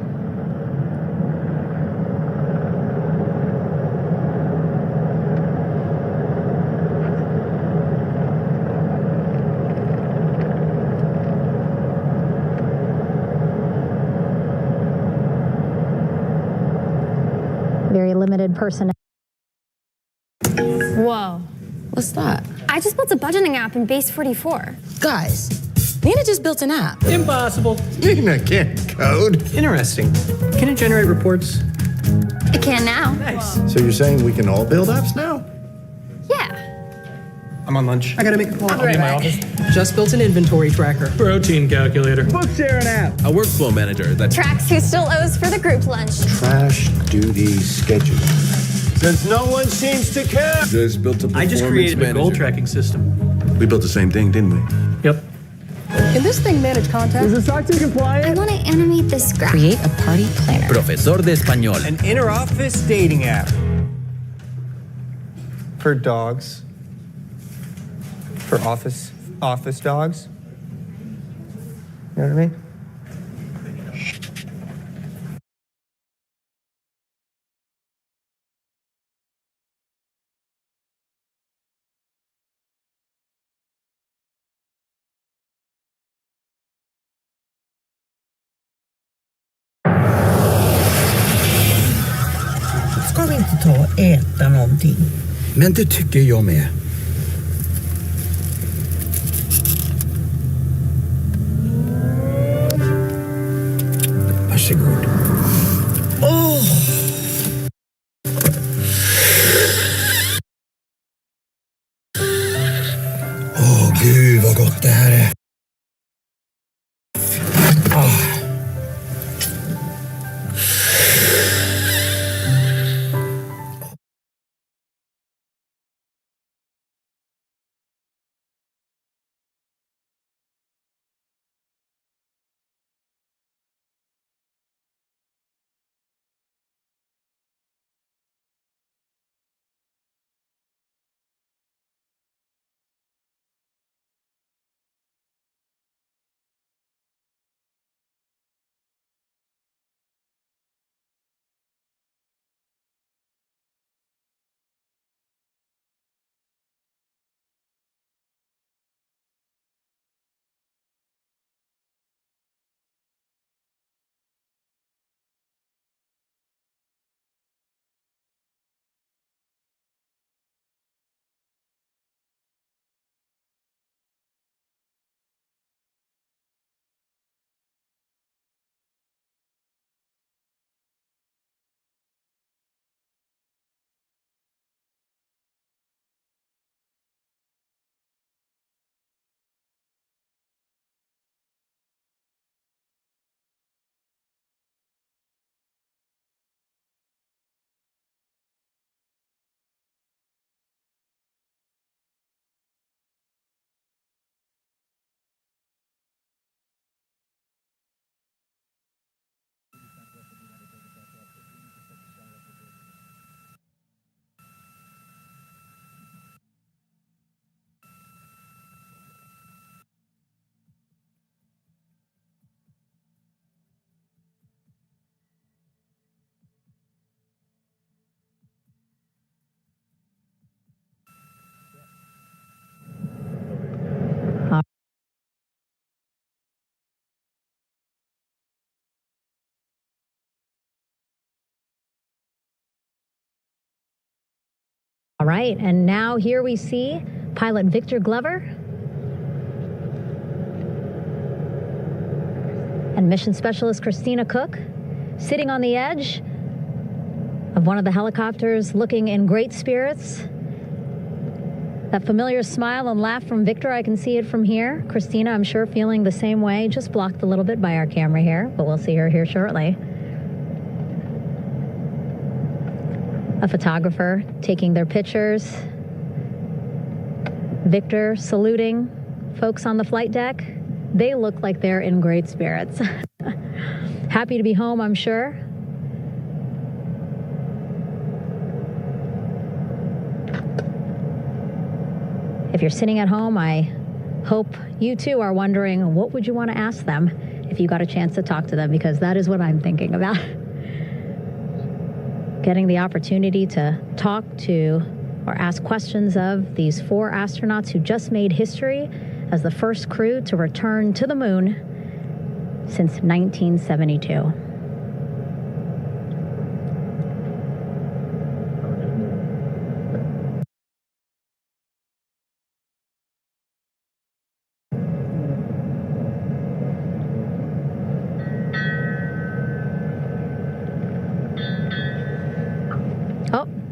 Very limited personnel. Whoa. What's that? I just built a budgeting app in Base 44. Guys, Nina just built an app. Impossible. Nina can't code. Interesting. Can it generate reports? It can now. Nice. So you're saying we can all build apps now? Yeah. I'm on lunch. I gotta make a call. I'll be right my back. office. Just built an inventory tracker. Protein calculator. Book sharing app. A workflow manager that Tracks who still owes for the group lunch. Trash duty schedule. since no one seems to care. Just built a I just created a goal tracking system. We built the same thing, didn't we? Yep. Can this thing manage contact? Is the SOC compliant? I want to animate this graph. Create a party planner. Profesor de Español. An inter-office dating app. For dogs. For office dogs. You know what I mean? Ska vi inte ta och äta någonting? Men det tycker jag med. Varsågod. Åh! Åh, gud vad gott det här är. right, and now here we see pilot Victor Glover and mission specialist Christina Cook sitting on the edge of one of the helicopters, looking in great spirits. That familiar smile and laugh from Victor, I can see it from here. Christina, I'm sure, feeling the same way, just blocked a little bit by our camera here, but we'll see her here shortly. A photographer taking their pictures. Victor saluting folks on the flight deck. They look like they're in great spirits. Happy to be home, I'm sure. If you're sitting at home, I hope you too are wondering, what would you want to ask them if you got a chance to talk to them? Because that is what I'm thinking about. Getting the opportunity to talk to or ask questions of these 4 astronauts who just made history as the first crew to return to the moon since 1972.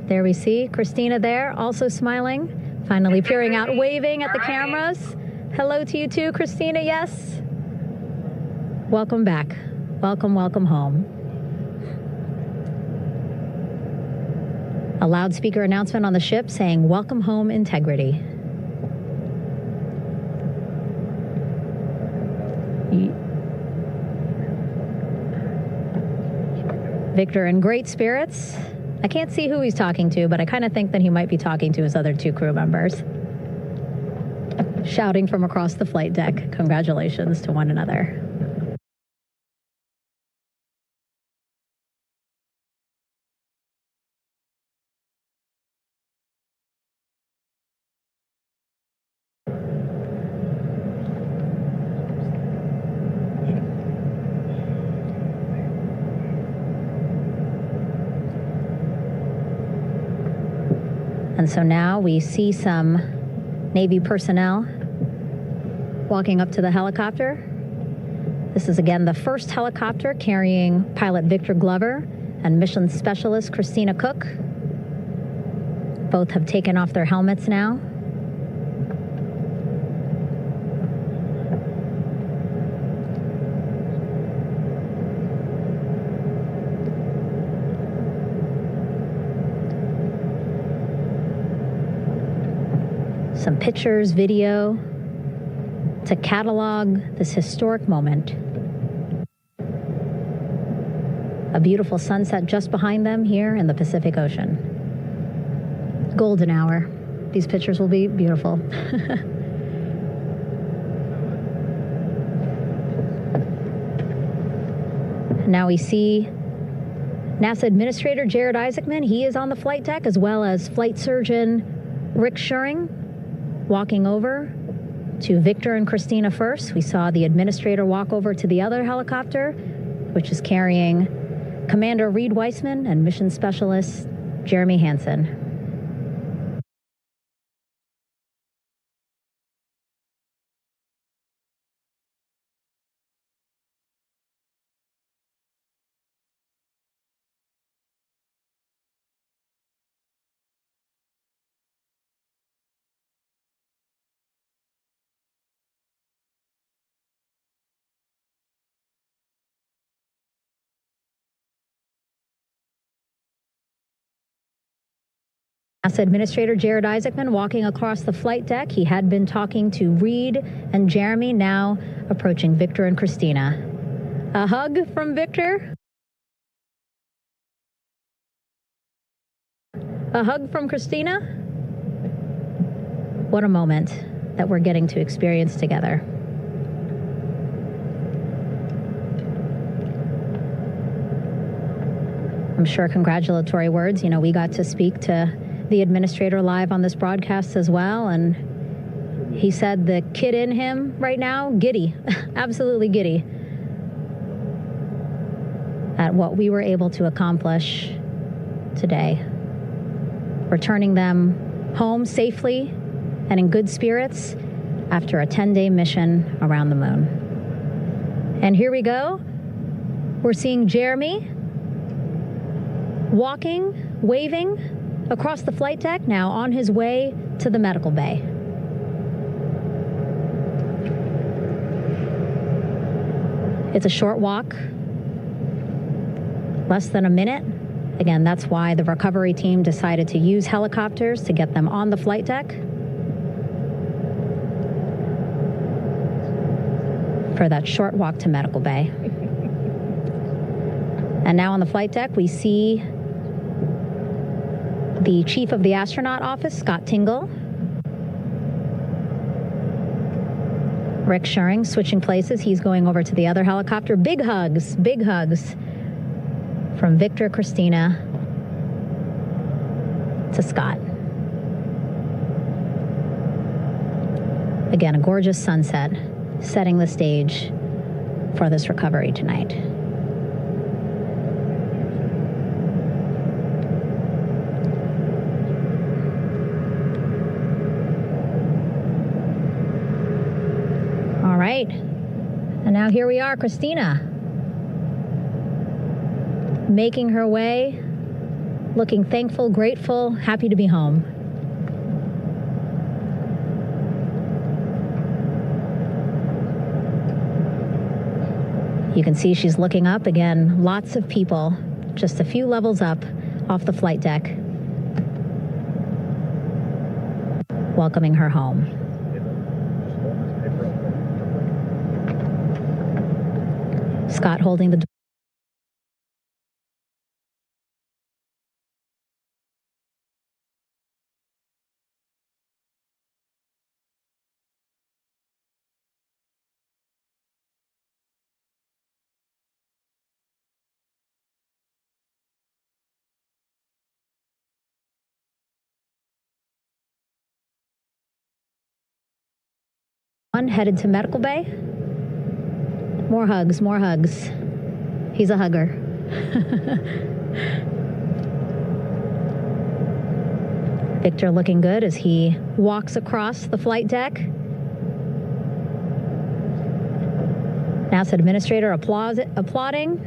There we see Christina there, also smiling, finally peering out, waving at the cameras. Hello to you too, Christina, yes. Welcome back. Welcome, welcome home. A loudspeaker announcement on the ship saying, "Welcome home, Integrity." Victor in great spirits. I can't see who he's talking to, but I kind of think that he might be talking to his other 2 crew members. Shouting from across the flight deck, congratulations to one another. And so now we see some Navy personnel walking up to the helicopter. This is again the first helicopter carrying pilot Victor Glover and mission specialist Christina Cook. Both have taken off their helmets now. Some pictures, video, to catalog this historic moment. A beautiful sunset just behind them here in the Pacific Ocean. Golden hour. These pictures will be beautiful. Now we see NASA Administrator Jared Isaacman. He is on the flight deck, as well as Flight Surgeon Rick Schuring, walking over to Victor and Christina first. We saw the administrator walk over to the other helicopter, which is carrying Commander Reed Weissman and mission specialist Jeremy Hansen. NASA Administrator Jared Isaacman walking across the flight deck. He had been talking to Reed and Jeremy, now approaching Victor and Christina. A hug from Victor. A hug from Christina. What a moment that we're getting to experience together. I'm sure congratulatory words. You know, we got to speak to the administrator live on this broadcast as well, and he said the kid in him right now, giddy, absolutely giddy at what we were able to accomplish today, returning them home safely and in good spirits after a 10-day mission around the moon. And here we go. We're seeing Jeremy walking, waving across the flight deck, now on his way to the medical bay. It's a short walk, less than a minute. Again, that's why the recovery team decided to use helicopters to get them on the flight deck for that short walk to medical bay. And now on the flight deck, we see the chief of the astronaut office, Scott Tingle. Rick Schuring switching places. He's going over to the other helicopter. Big hugs from Victor, Christina to Scott. Again, a gorgeous sunset setting the stage for this recovery tonight. All right. And now here we are, Christina, making her way, looking thankful, grateful, happy to be home. You can see she's looking up. Again, lots of people, just a few levels up off the flight deck, welcoming her home. Scott holding the door. Headed to medical bay. More hugs. He's a hugger. Victor looking good as he walks across the flight deck. NASA administrator applauding.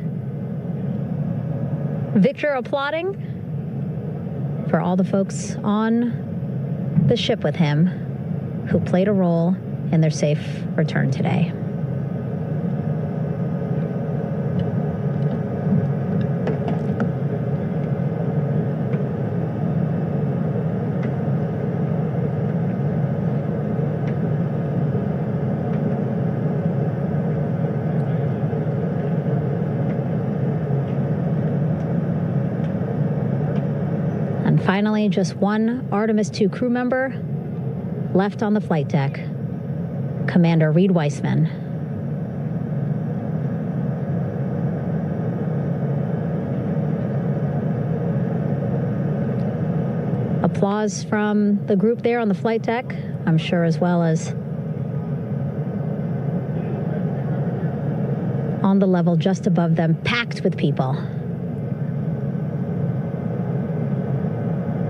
Victor applauding for all the folks on the ship with him who played a role in their safe return today. And finally, just one Artemis II crew member left on the flight deck. Commander Reed Weissman. Applause from the group there on the flight deck, I'm sure, as well as on the level just above them, packed with people.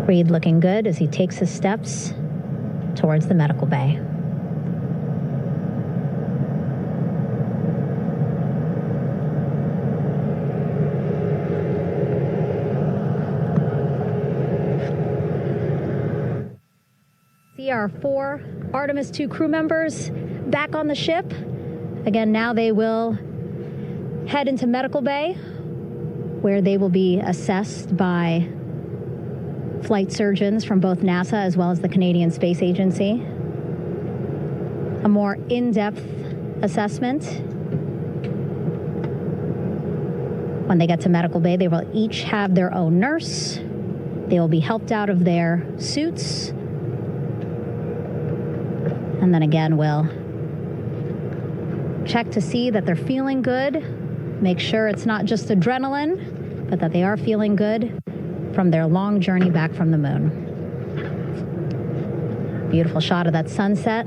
Reed looking good as he takes his steps towards the medical bay. See our 4 Artemis II crew members back on the ship. Again, now they will head into medical bay, where they will be assessed by flight surgeons from both NASA as well as the Canadian Space Agency. A more in-depth assessment. When they get to medical bay, they will each have their own nurse. They will be helped out of their suits. And then again, we'll check to see that they're feeling good. Make sure it's not just adrenaline, but that they are feeling good from their long journey back from the moon. Beautiful shot of that sunset.